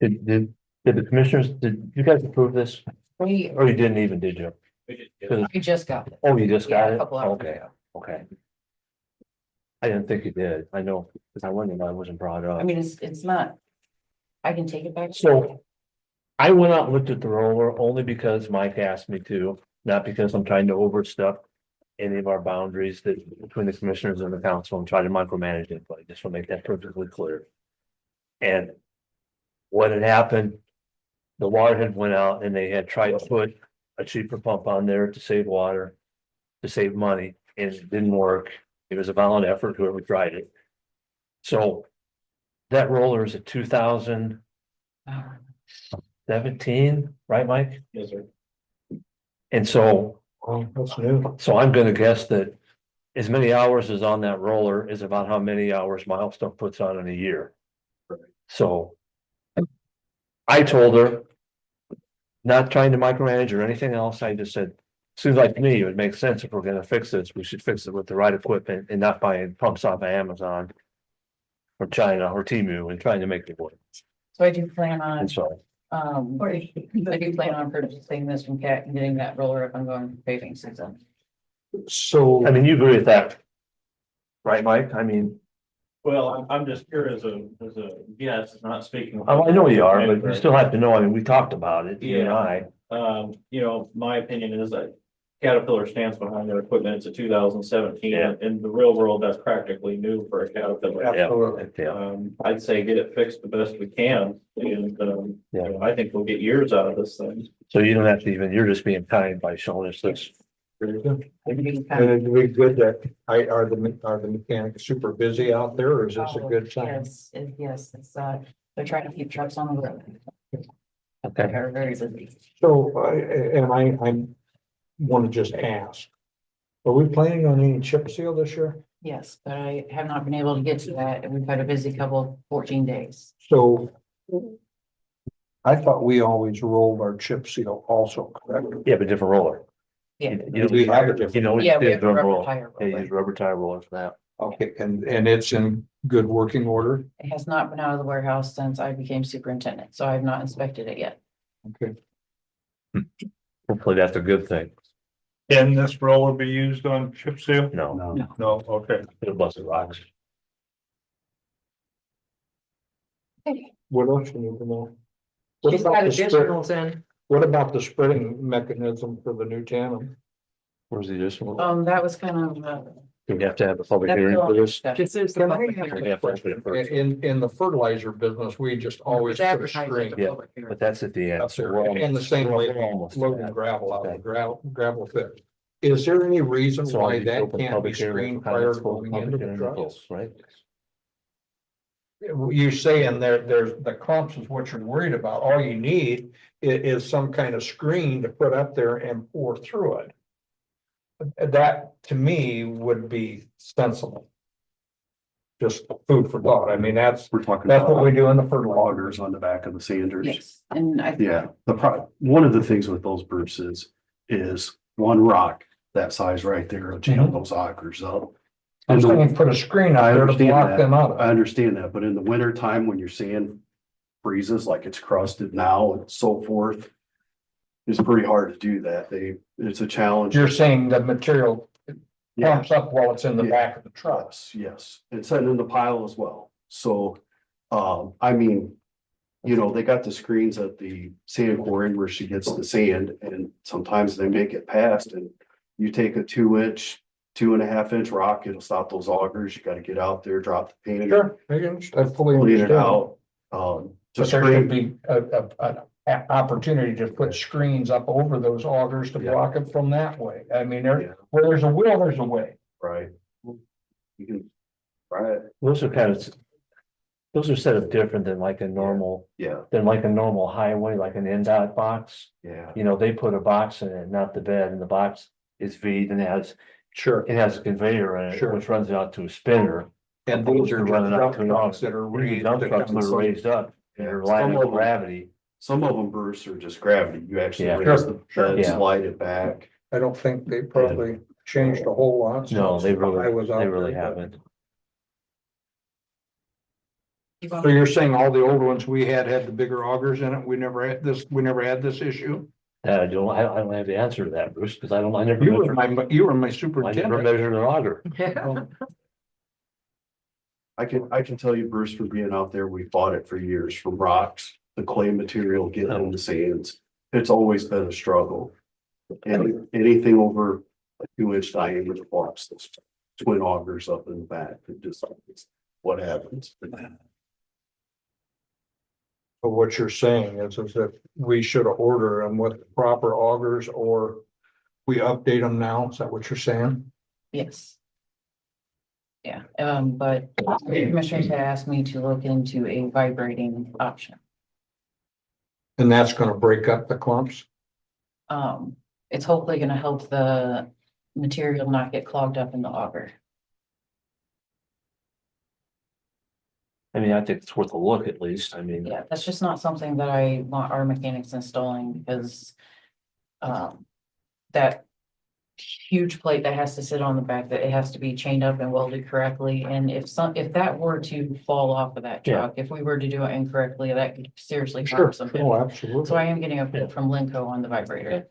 did the commissioners, did you guys approve this? We, Or you didn't even, did you? we just got it. Oh, you just Yeah, got a it? couple hours Okay, ago. okay. I didn't think you did, I know, because I wondered why it wasn't brought up. I mean, it's not. I can take it back. So I went out and looked at the roller only because Mike asked me to, not because I'm trying to overstep any of our boundaries that between the commissioners and the council and try to micromanage it, but I just want to make that perfectly clear. And what had happened, the water had went out and they had tried to put a cheaper pump on there to save water, to save money, and it didn't work. It was a valiant effort, whoever tried it. So that roller is a 2000, 17, right, Mike? Yes, sir. And so, That's new. so I'm gonna guess that as many hours as on that roller is about how many hours Milestone puts on in a year. So I told her, not trying to micromanage or anything else, I just said, seems like to me, it would make sense if we're gonna fix this, we should fix it with the right equipment and not buying pumps off of Amazon or China or Temu and trying to make it work. So I do plan on, And so, I do plan on purchasing this from Cat and getting that roller up and going paving season. So. I mean, you agree with that? Right, Mike? I mean, Well, I'm just here as a guest, not speaking. I know you are, but you still have to know, I mean, we talked about it, you and Yeah. I. My opinion is that Caterpillar stands behind their equipment. It's a 2017. Yeah. In the real world, that's practically new for a Caterpillar. Absolutely. Yeah, I'd say get it fixed the best we can. And, I think we'll get years out of this thing. so you don't have to even, you're just being kind by showing us this. And it'd be good that are the mechanics super busy out there, or is this a good sign? Yes, it's, they're trying to keep trucks on the road. Okay. They're very busy. So, I want to just ask, are we planning on any chip seal this year? Yes, but I have not been able to get to that. We've had a busy couple, 14 days. So I thought we always rolled our chip seal also, correct? Yeah, but different roller. Yeah. We have a different- You know, Yeah, we have a different rubber roller. tire Yeah, you roller. use rubber tire roller for that. Okay, and it's in good working order? It has not been out of the warehouse since I became superintendent, so I have not inspected it yet. Okay. Hopefully that's a good thing. Can this roller be used on chip seal? No, No. no, okay. It'll bust the rocks. What else you need to know? What She's about got the spread- additionals in. What about the spreading mechanism for the new tandem? Where's the additional? That was kind of, Do we have to have a public that's hearing still for this? This is the Can I public ask hearing. We have to open it first. In the fertilizer business, we just always It's put a advertised string. as a Yeah. public hearing. But that's at the end. Up so there, we're almost- and the same way we're almost loading there. gravel out of Okay. the gravel pit. Is there any reason So why you that open can't be public hearing screened for prior comments, to close going public into the hearing, truck? close, right? You're saying there's the clumps is what you're worried about. All you need is some kind of screen to put up there and pour through it. That, to me, would be sensible. Just food for thought. I mean, that's We're talking what we about do in the fertilizer. loggers on the back of the sanders. yes, and I. Yeah, one of the things with those, Bruce, is one rock that size right there will jam those augers up. I'm And the- saying put a screen out I there to understand block that. them out. I understand that, but in the winter time, when you're seeing freezes like it's crusted now and so forth, it's pretty hard to do that. It's a challenge. You're saying the material Yeah. pumps up while it's in the Yeah. back of the truck. Yes, and sitting in the pile as well. So, they got the screens at the sand quarry where she gets the sand, and sometimes they make it past, and you take a 2-inch, 2.5-inch rock, it'll stop those augers. You gotta get out there, drop the paint. Sure, I fully Clean it understand. out. To But there should screen, be an opportunity to put screens up over those augers to Yeah. block it from that way. I mean, Yeah. where there's a will, there's a way. right? You can, try it, Those are those are set up different than like a normal, yeah, highway, like an NDOT box. yeah. You know, they put a box in it, not the bed, and the box is V and Sure. it has a conveyor in it, Sure. which runs out to a spinner. And those are just Running out dump to trucks that are These raised. dump to trucks come that are from- raised up, and Yeah. they're relying Some on of them- gravity. Some of them, Bruce, are just gravity. You actually Yeah. raise Sure, the sure. bed, Yeah. slide it back. I don't think they probably changed a whole lot. No, since they I was out they really there, but- haven't. So you're saying all the old ones we had the bigger augers in it? We never had this issue? I don't have the answer to that, Bruce, because I never You were measured, my I never superintendent. measured an auger. Yeah. I can tell you, Bruce, from being out there, we fought it for years, from rocks, the clay material, getting in the sands. It's always been a struggle. And anything over a 2-inch diameter blocks, those twin augers up in the back, it's what happens. But what you're saying is that we should order them with the proper augers, or we update them now? Is that what you're saying? Yes. Yeah, but the commissioners had asked me to look into a vibrating option. And that's gonna break up the clumps? It's hopefully gonna help the material not get clogged up in the auger. I mean, I think it's worth a look at least. I mean, Yeah, that's just not something that I want our mechanics installing because that huge plate that has to sit on the back, that it has to be chained up and welded correctly. And if that were to fall off of that Yeah. truck, if we were to do it incorrectly, that could seriously Sure, harm somebody. oh, absolutely. So I am getting a quote from Linco on the vibrator.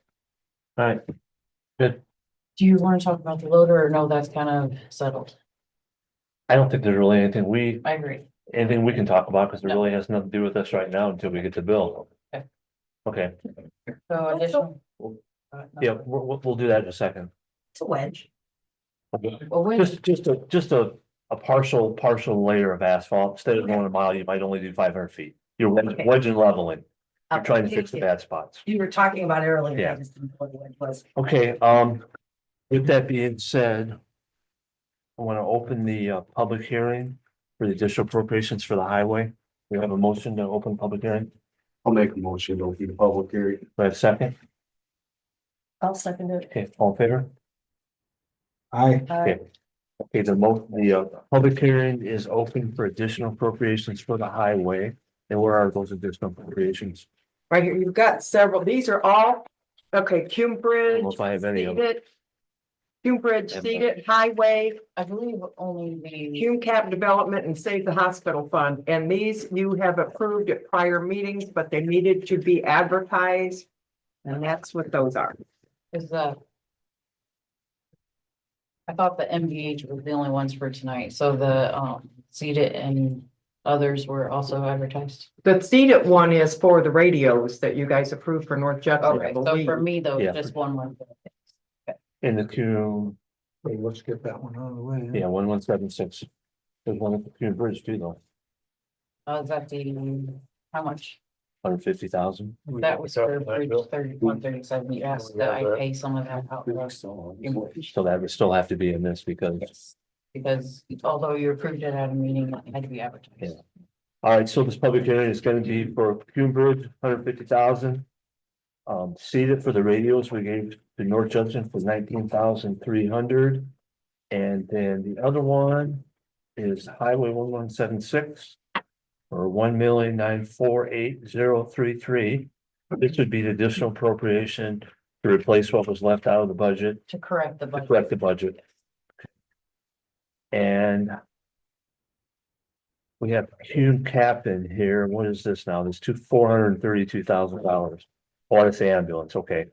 all right, Do you want to talk about the loader or no, that's kind of settled? I don't think there's really I agree. anything we can talk about because it No. really has nothing to do with us right now until we get the bill. Okay. Okay, So additional. yeah, we'll do that in a second. It's a wedge. Okay. Well, when, Just a partial layer of asphalt. Instead of going a mile, you might only do 500 feet. You're wedging leveling. You're trying to fix the bad spots. you were talking about earlier. Yeah. I just didn't know what the wedge was. Okay, with that being said, I want to open the public hearing for the additional appropriations for the highway. We have a motion to open public hearing. I'll make a motion to open the public hearing. Do I have a second? I'll second it. Okay, all in favor? I, Okay. Okay, the public hearing is open for additional appropriations for the highway. And where are those additional appropriations? Right here, you've got several, these are all, okay, Cume I Bridge. don't know if I have any of them. Seeded, Cume Bridge, Yeah, Seeded, Highway, I believe only the, Cume Cap Development and Save the Hospital Fund. And these you have approved at prior meetings, but they needed to be advertised. And that's what those are. is the. I thought the MVH was the only ones for tonight, so the seated and others were also advertised. The Seeded one is for the radios that you guys approved for North Judson. I Okay, so believe. for me though, Yeah. just one more. In the Q, hey, let's get that one out of the way. yeah, 1176. There's one at the Q Bridge too, though, Is that the, how much? 150,000. That was for bridge 3137. You asked that I pay some of that out. So that would still have to be in this because, Yes, because although you approved it at a meeting, it had to be advertised. Yeah. All right, so this public hearing is gonna be for Q Bridge, 150,000. Seated for the radios, we gave to North Judson for 19,300. And then the other one is Highway 1176. For 1,948,033. This would be the additional appropriation to replace what was left out of the budget, To correct the to budget. correct the budget. And we have Cume Cap in here. What is this now? There's $432,000. Oh, it's the ambulance, okay.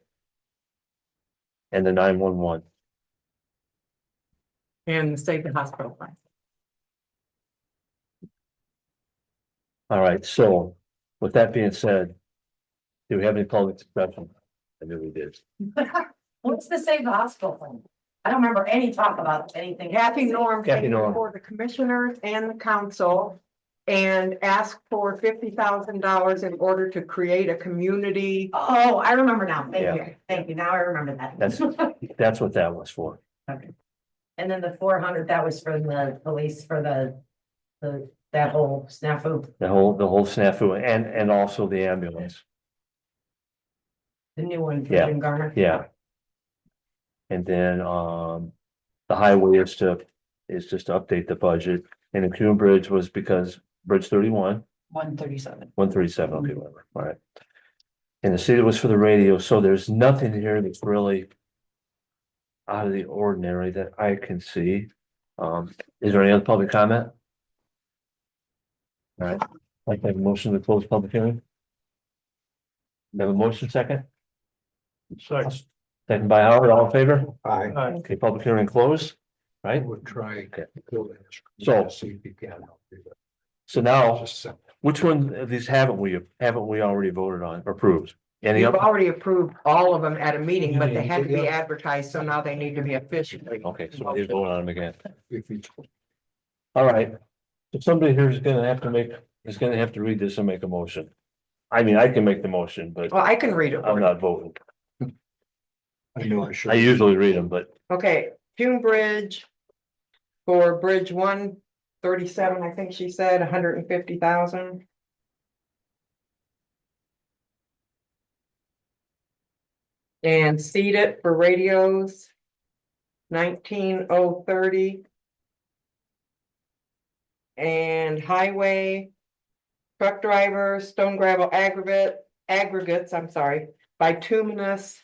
And the 911. And Save the Hospital Fund. All right, so with that being said, do we have any public discussion? I knew we did. What's the Save the Hospital Fund? I don't remember any talk about anything. Kathy Norm Kathy came Norm. before the commissioners and the council and asked for $50,000 in order to create a community. Oh, I remember now. Yeah. Thank you. Now I remember that. That's what that was for. Okay. And then the 400, that was for the police for that whole snafu, The whole snafu and also the ambulance. the new one. for Yeah. Jim Garner. Yeah. And then, the highway is just to update the budget, and the Cume Bridge was because Bridge 31, 137. 137, okay, whatever, all right. And the city was for the radio, so there's nothing here that's really out of the ordinary that I can see. Is there any other public comment? All right, like to have a motion to close public hearing? We have a motion second? Second by Howard, all in favor? I Okay, public hearing closed, right? would try. So- See if you can help me. So now, Just a- which one of these haven't we already voted on, or approved? Any You've of them? already approved all of them at a meeting, but they had to be advertised, so now they need to be official. Okay, so we need to vote on them again. if you- All right. So somebody here is gonna have to read this and make a motion. I mean, I can make the motion, but Well, I can read it. I'm for you. not voting. I know I should. I usually read them, but Okay, Cume Bridge. For Bridge 137, I think she said 150,000. And seat it for radios. 19,030. And highway. Truck driver, stone gravel aggregates, I'm sorry, bituminous.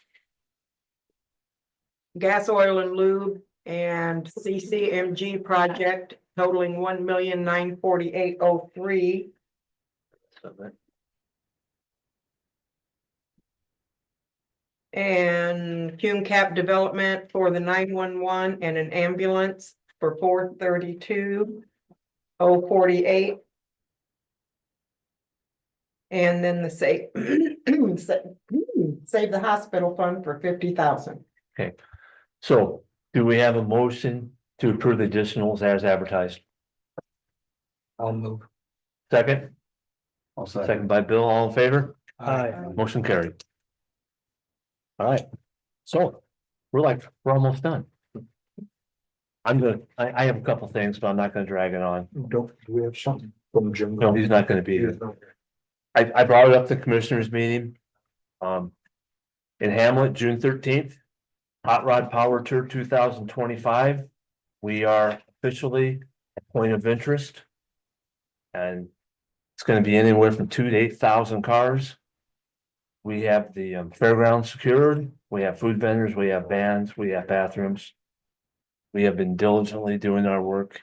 Gas, oil and lube and CCMG project totaling 1,948,003. And fume cap development for the 911 and an ambulance for 432,048. And then the save the hospital fund for 50,000. So do we have a motion to approve the additionals as advertised? I'll move. Second, I'll second by Bill, all in favor? Aye. Motion carried. All right, so we're almost done. I have a couple things, but I'm not gonna drag it on. Do we have something from Jim? No, he's not gonna be here. I brought it up to commissioners meeting. In Hamlet, June 13th. Hot Rod Power Tour 2025. We are officially a point of interest. And it's gonna be anywhere from 2,000 to 8,000 cars. We have the fairground secured, we have food vendors, we have bands, we have bathrooms. We have been diligently doing our work,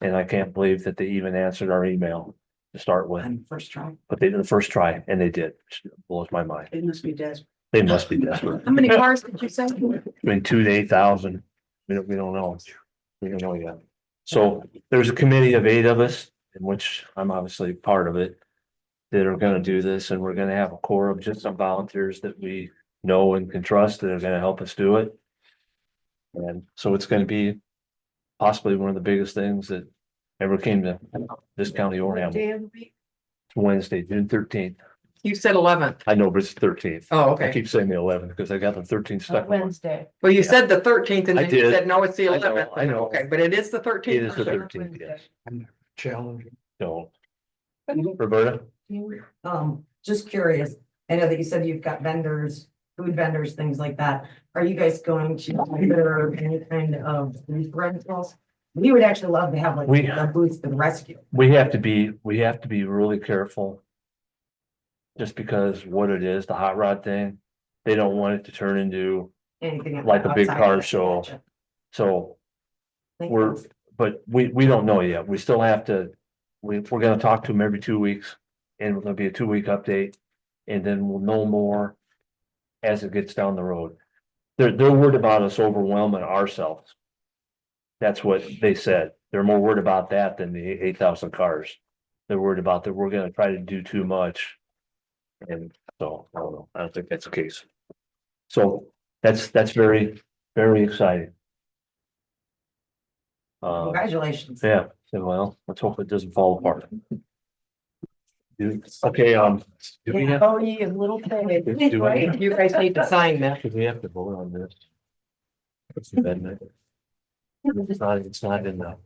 and I can't believe that they even answered our email to start with. First try. But they did the first try, and they did, which blows my mind. It must be desperate. They must be desperate. How many cars did you say? Between 2,000 to 8,000, we don't know. We don't know yet. So there's a committee of 8 of us, in which I'm obviously part of it. That are gonna do this, and we're gonna have a core of just some volunteers that we know and can trust that are gonna help us do it. And so it's gonna be possibly one of the biggest things that ever came to this county or Hamilton. It's Wednesday, June 13th. You said 11th. I know, but it's 13th. Oh, I okay. keep saying the 11th because I got the 13th stuck. in my- Wednesday. Well, you said the 13th and I then you did. said, no, it's the I know, 11th. I know. Okay, but it is the 13th. It is the 13th, yes. Challenging. So. Roberta? Just curious, I know that you said you've got vendors, food vendors, things like that. Are you guys going to consider any kind of booth rentals? We would actually love to have like We- a booth for the rescue. We have to be really careful. Just because what it is, the hot rod thing, they don't want it to turn into, Anything. Like a big outside car of that. show. so Thank we're, you. but we don't know yet. We still have to, we're gonna talk to them every 2 weeks. And we're gonna be a 2-week update, and then we'll know more as it gets down the road. They're worried about us overwhelming ourselves. That's what they said. They're more worried about that than the 8,000 cars. They're worried about that we're gonna try to do too much. And so, I don't know, I don't think that's the case. So that's very, very exciting. Congratulations. Yeah, so, well, let's hope it doesn't fall apart. Okay, do we have, Oh, you little thing. do we, You guys need to sign that. do we have to vote on this? It's the amendment. It's not in the.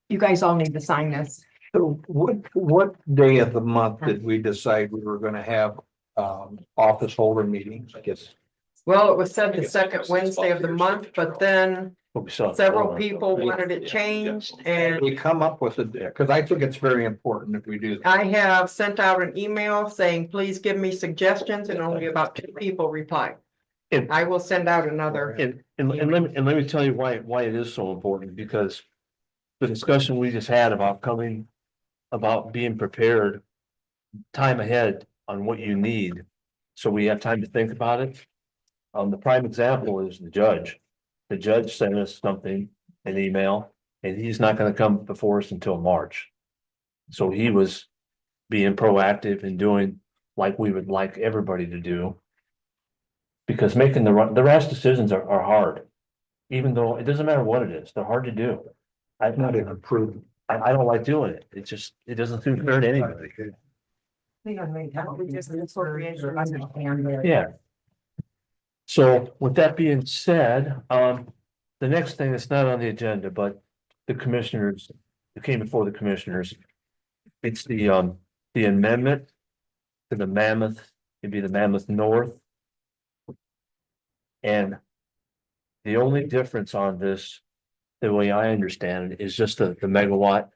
You guys all need to sign this. So what day of the month did we decide we were gonna have office holder meetings? I guess. Well, it was said the second Wednesday of the month, but then We saw. several people wanted it changed and We come up with it there, because I think it's very important if we do. I have sent out an email saying, please give me suggestions, and only about 2 people replied. And- I will send out another. And let me tell you why it is so important, because the discussion we just had about being prepared time ahead on what you need, so we have time to think about it. The prime example is the judge. The judge sent us something, an email, and he's not gonna come before us until March. So he was being proactive and doing like we would like everybody to do. Because making the rash decisions are hard, even though it doesn't matter what it is, they're hard to do. I'm not even approved. I don't like doing it. It doesn't seem fair to anybody. Yeah. So with that being said, the next thing that's not on the agenda, but the commissioners, it came before the commissioners. It's the amendment to the Mammoth, it'd be the Mammoth North And the only difference on this, the way I understand it, is just the megawatt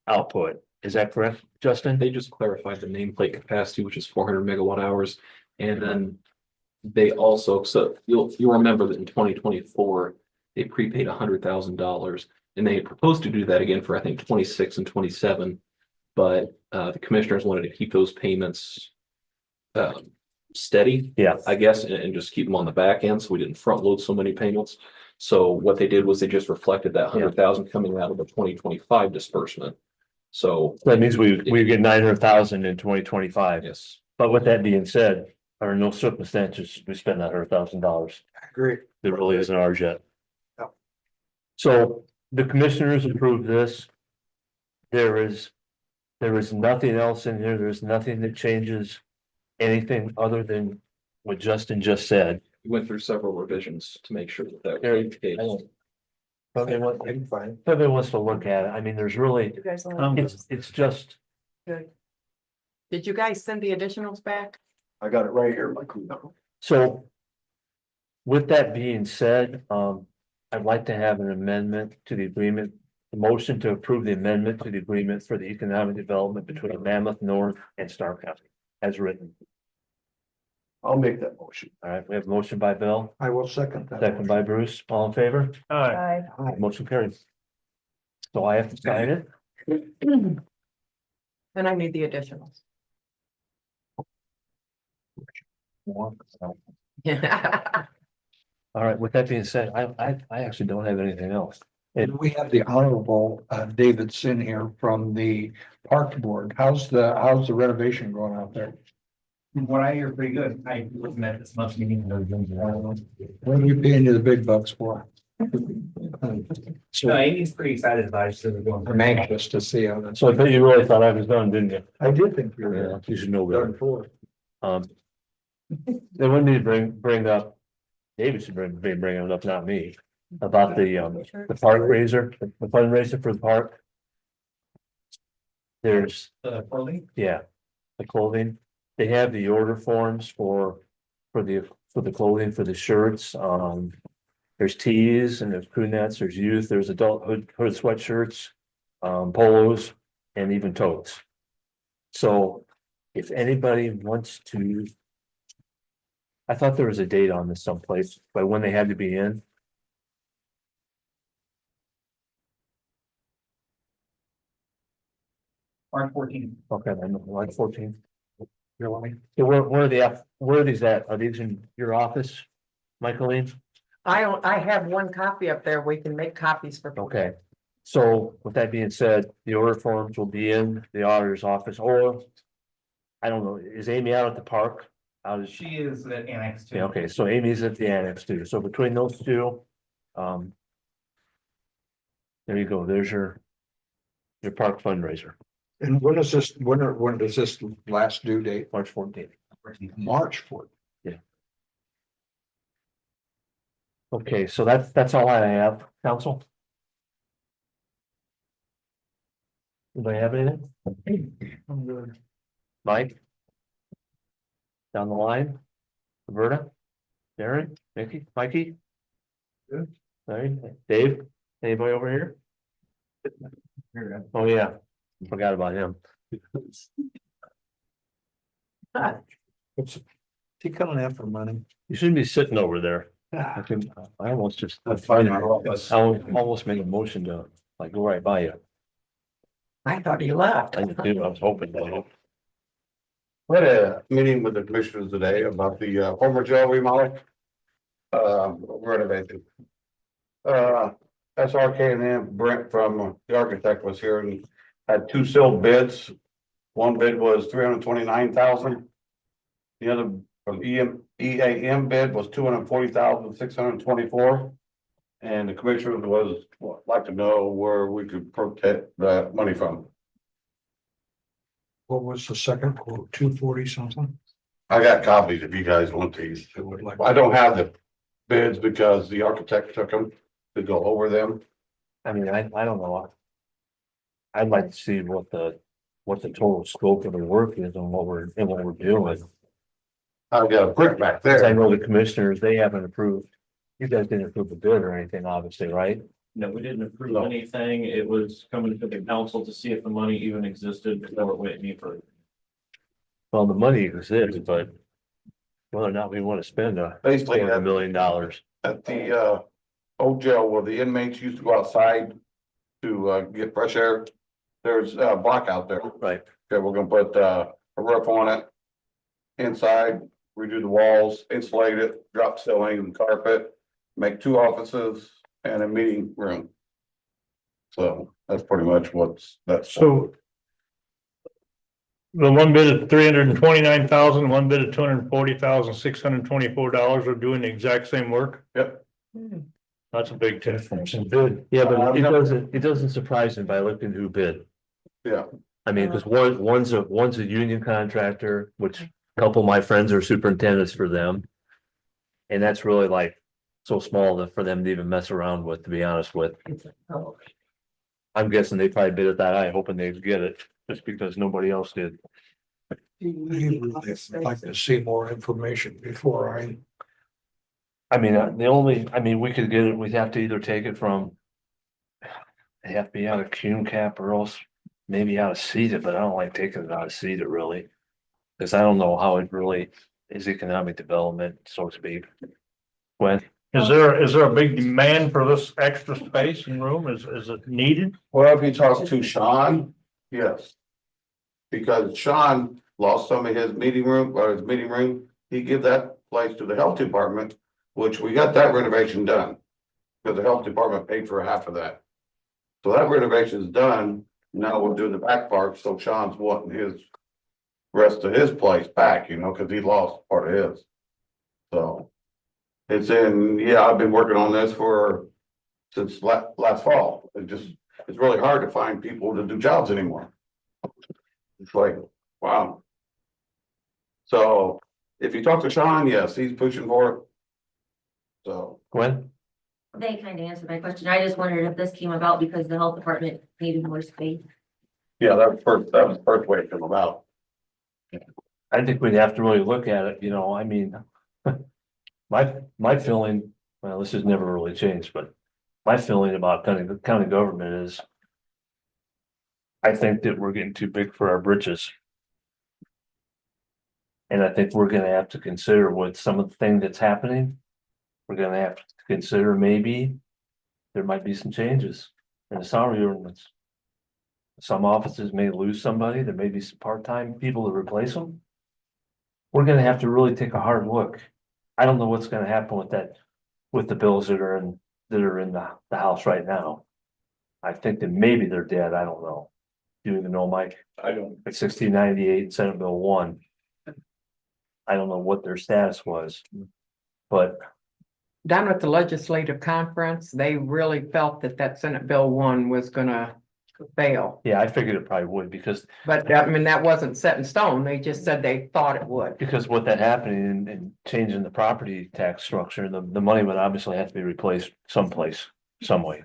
output. Is that correct, Justin? They just clarified the nameplate capacity, which is 400 megawatt hours. And then they also, so you'll remember that in 2024, they prepaid $100,000 and they had proposed to do that again for, I think, 26 and 27. But the commissioners wanted to keep those payments steady. Yeah. I guess, and just keep them on the back end, so we didn't front load so many payments. So what they did was they just reflected that 100,000 coming out of the 2025 disbursement. So That means we get 900,000 in 2025. yes, But with that being said, under no circumstances we spend that $100,000. I agree. It really isn't ours yet. Yeah. So the commissioners approved this. There is nothing else in here. There's nothing that changes anything other than what Justin just said. we went through several revisions to make sure that that There- was the case. Somebody wants to look at it. I mean, there's really, You guys like- it's just, Did you guys send the additionals back? I got it right here, Michael. so. With that being said, I'd like to have an amendment to the agreement. The motion to approve the amendment to the agreement for the economic development between Mammoth North and StarkeCo as written. I'll make that motion. All right, we have a motion by Bill, I will second that. second by Bruce, all in favor? Aye. Motion carried. So I have to sign it. And I need the additionals. Yeah. All right, with that being said, I actually don't have anything else. And we have the honorable David Sin here from the Park Board. How's the renovation going out there? From what I hear, pretty good. I wasn't at this month's meeting. What are we paying you the big bucks for? So Amy's pretty excited about it, so we're going. I'm anxious to see how that's. So I bet you really thought I was done, didn't you? I did think you Yeah, were you should know done that. for. They wanted me to bring up, David should bring it up, not me, about the park raiser, the fundraiser for the park. There's, The clothing? yeah, the clothing. They have the order forms for the clothing, for the shirts. There's tees and there's crew nets, there's youth, there's adult hood sweatshirts, polos, and even totes. So if anybody wants to. I thought there was a date on this someplace, but when they had to be in. March 14th. Okay, then like 14. You're lying. So where are these at? Are these in your office, Michaeline? I have one copy up there. We can make copies for. people. Okay, so with that being said, the order forms will be in the auditor's office, or. I don't know, is Amy out at the park? Out She is at Annex 2. yeah, okay, so Amy's at the annex too, so between those two. There you go, there's your park fundraiser, And when is this, when does this last due date? March 14th. March 4th. Okay, so that's all I have, council. Anybody have anything? Mike? Down the line? Roberta? Darren? Mickey? Mikey? Good. All right, Dave? Anybody over here? Oh, yeah, forgot about him. What's he coming after money? You shouldn't be sitting over there. I almost just. That's fine. I almost made a motion to like go right by you. I thought he left. I did, I was hoping that. We had a meeting with the commissioners today about the former jail remodel. Renovation. SRK and Brent from the architect was here and had two sealed bids. One bid was 329,000. The other from EAM bid was 240,624. And the commissioners was like to know where we could protect that money from. What was the second quote? 240 something? I got copies if you guys want these. I don't have the bids because the architect took them to go over them. I mean, I don't know. I'd like to see what the total scope of the work is and what we're doing. I've got a brick back I there. know the commissioners, they haven't approved. You guys didn't approve the bid or anything, obviously, right? No, we didn't approve No. anything. It was coming to the council to see if the money even existed before it went any further. Well, the money exists, but whether or not we want to spend Basically, $400 million. at the old jail where the inmates used to go outside to get fresh air. There's a block out there. Right. Okay, we're gonna put a roof on it. Inside, redo the walls, insulate it, drop ceiling and carpet, make 2 offices and a meeting room. So that's pretty much that's. So the one bid of $329,000, one bid of $240,624 are doing the exact same work? Yep. That's a big difference in bid. Yeah, but it doesn't surprise me by looking who bid. Yeah. I mean, because one's a union contractor, which a couple of my friends are superintendents for them. And that's really like so small that for them to even mess around with, to be honest with. I'm guessing they probably bid it that high, hoping they'd get it, just because nobody else did. I'd like to see more information before I mean, we could get it, we'd have to either take it from. They have to be out of Cume Cap or else maybe out of Cedar, but I don't like taking it out of Cedar really. Cause I don't know how it really is economic development, so to speak. When, Is there a big demand for this extra space and room? Is it needed? Well, if you talk to Sean, yes. Because Sean lost some of his meeting room, he gave that place to the health department, which we got that renovation done. Because the health department paid for half of that. So that renovation is done, now we'll do the back part, so Sean's wanting his rest of his place back, cause he lost part of his. So. It's I've been working on this since last fall. It's really hard to find people to do jobs anymore. It's like, wow. So if you talk to Sean, yes, he's pushing for it. So. when? They kind of answered my question. I just wondered if this came about because the health department needed more space. Yeah, that was the first way it came about. I think we'd have to really look at it, I mean. My feeling, well, this has never really changed, but my feeling about county government is. I think that we're getting too big for our britches. And I think we're gonna have to consider with some of the thing that's happening. We're gonna have to consider maybe. There might be some changes in the salary ordinance. Some offices may lose somebody, there may be some part-time people to replace them. We're gonna have to really take a hard look. I don't know what's gonna happen with that, with the bills that are in the house right now. I think that maybe they're dead, I don't know. Do you even know, Mike? I don't. Like 1698 Senate Bill 1. I don't know what their status was, but Down at the legislative conference, they really felt that Senate Bill 1 was gonna fail. yeah, I figured it probably would because But I mean, that wasn't set in stone. They just said they thought it would. with that happening and changing the property tax structure, the money would obviously have to be replaced someplace, some way.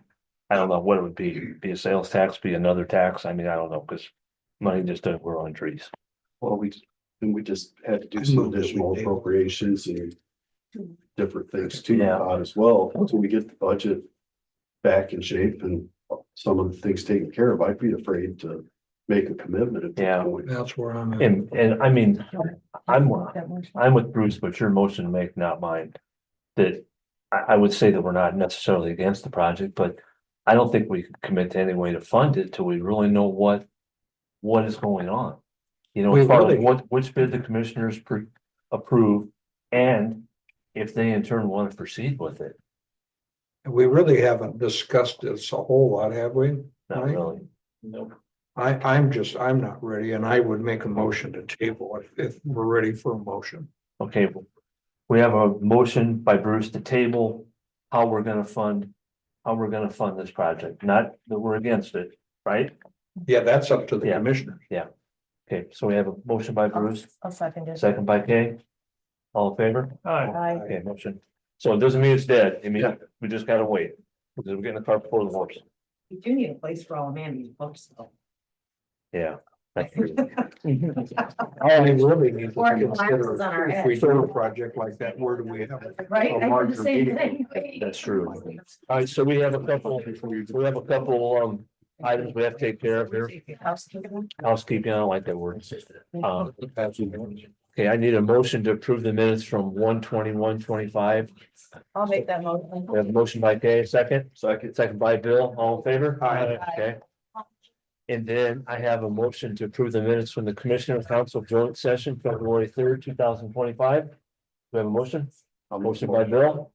I don't know what it would be a sales tax, be another tax. I mean, I don't know, because money just doesn't grow on trees. Well, we just had to do some additional appropriations and different things too, Yeah. as well. Until we get the budget back in shape and some of the things taken care of, I'd be afraid to make a commitment at Yeah. this point. that's where I'm at. And I mean, I'm with Bruce, but your motion to make, not mine. That I would say that we're not necessarily against the project, but I don't think we could commit to any way to fund it till we really know what is going on. As far as which bid the commissioners approve, and if they in turn want to proceed with it. We really haven't discussed this a whole lot, have we? Not Right. really. Nope. I'm not ready, and I would make a motion to table if we're ready for a motion. Okay, we have a motion by Bruce to table how we're gonna fund this project, not that we're against it, right? Yeah, that's up to the Yeah. commissioners. Okay, so we have a motion by Bruce, I'll second it. second by Kay. All in favor? Aye. Okay, motion. So it doesn't mean it's dead. I mean, we just gotta wait, because we're getting the cart before the horse. You do need a place for all of Mandy's books though. Yeah, Thank you. All we really need to Or consider, glasses on our if we head. do a project like that, where do we have? Right, a I did larger the same meeting? thing. That's true. All right, so we have a couple items we have to take care of here. Housekeeping, I don't like that word. Okay, I need a motion to approve the minutes from 1/21/25. I'll make that motion. We have a motion by Kay, second. Second by Bill, all in favor? Aye. Okay. And then I have a motion to approve the minutes from the Commissioner Council joint session, February 3rd, 2025. Do we have a motion? A motion by Bill,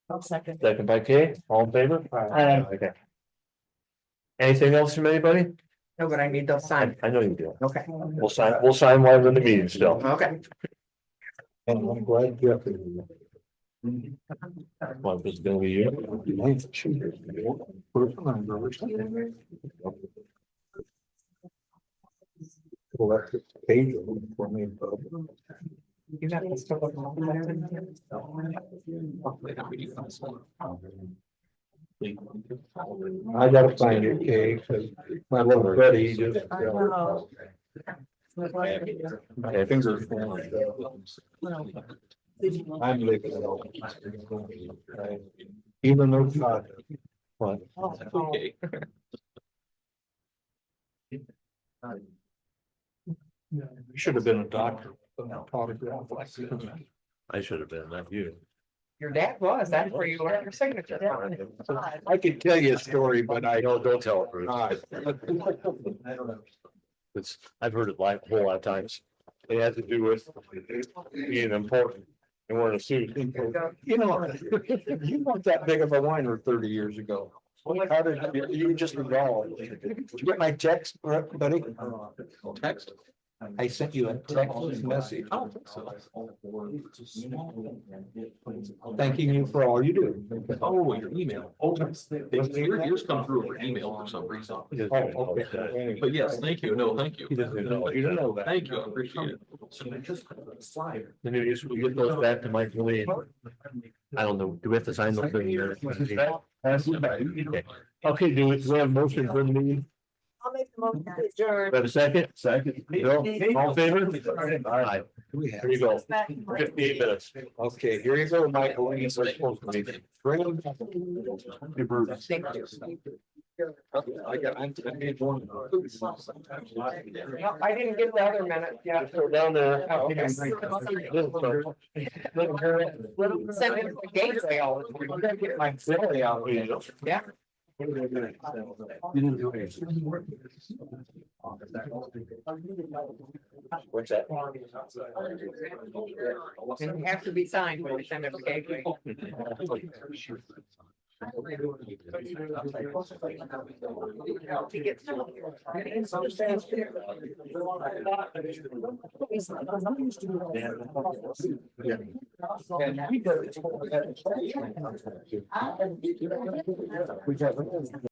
I'll second. second by Kay, all in favor? Aye. Okay. Anything else from anybody? No, but I need those signed. I know you do. Okay. We'll sign while we're in the meeting still. Okay. And I'm glad Jeff. Well, this is gonna be you. Page for me. You got this stuff. I gotta find it, Kay, because my little buddy just. Okay, Fingers. I'm leaving it all. Even though it's not. What? Okay. You should have been a doctor. I should have been, not you. Your dad was, that's where you learned your signature. I could tell you a story, but I Don't tell it, Bruce. not. It's, I've heard it like a whole lot of times. It has to do with being important and wearing a suit. You know, you weren't that big of a whiner 30 years ago. How did you just evolved? Did you get my text, buddy? Text? I sent you a text message. Thanking you for all you do. Oh, your email. Yours come through over email for some reason. Oh, okay. But yes, thank you. No, thank you. He doesn't know. You don't know that. Thank you. I appreciate it. Then we just, we get those back to Mike Lee. I don't know, do we have to sign those things? Okay, do we have a motion for the meeting? I'll make the motion to adjourn. We have a second? Second. Bill, all in favor? All right, here you go. 58 minutes. Okay, here you go, Michael. We're supposed to be. Bring them. I got, I made one. I didn't get the other minute yet. Go down there. Send him the gateway all. I'm gonna get my Philly out. Yeah. You didn't do it. What's that? And it has to be signed when we send it to gateway. Yeah.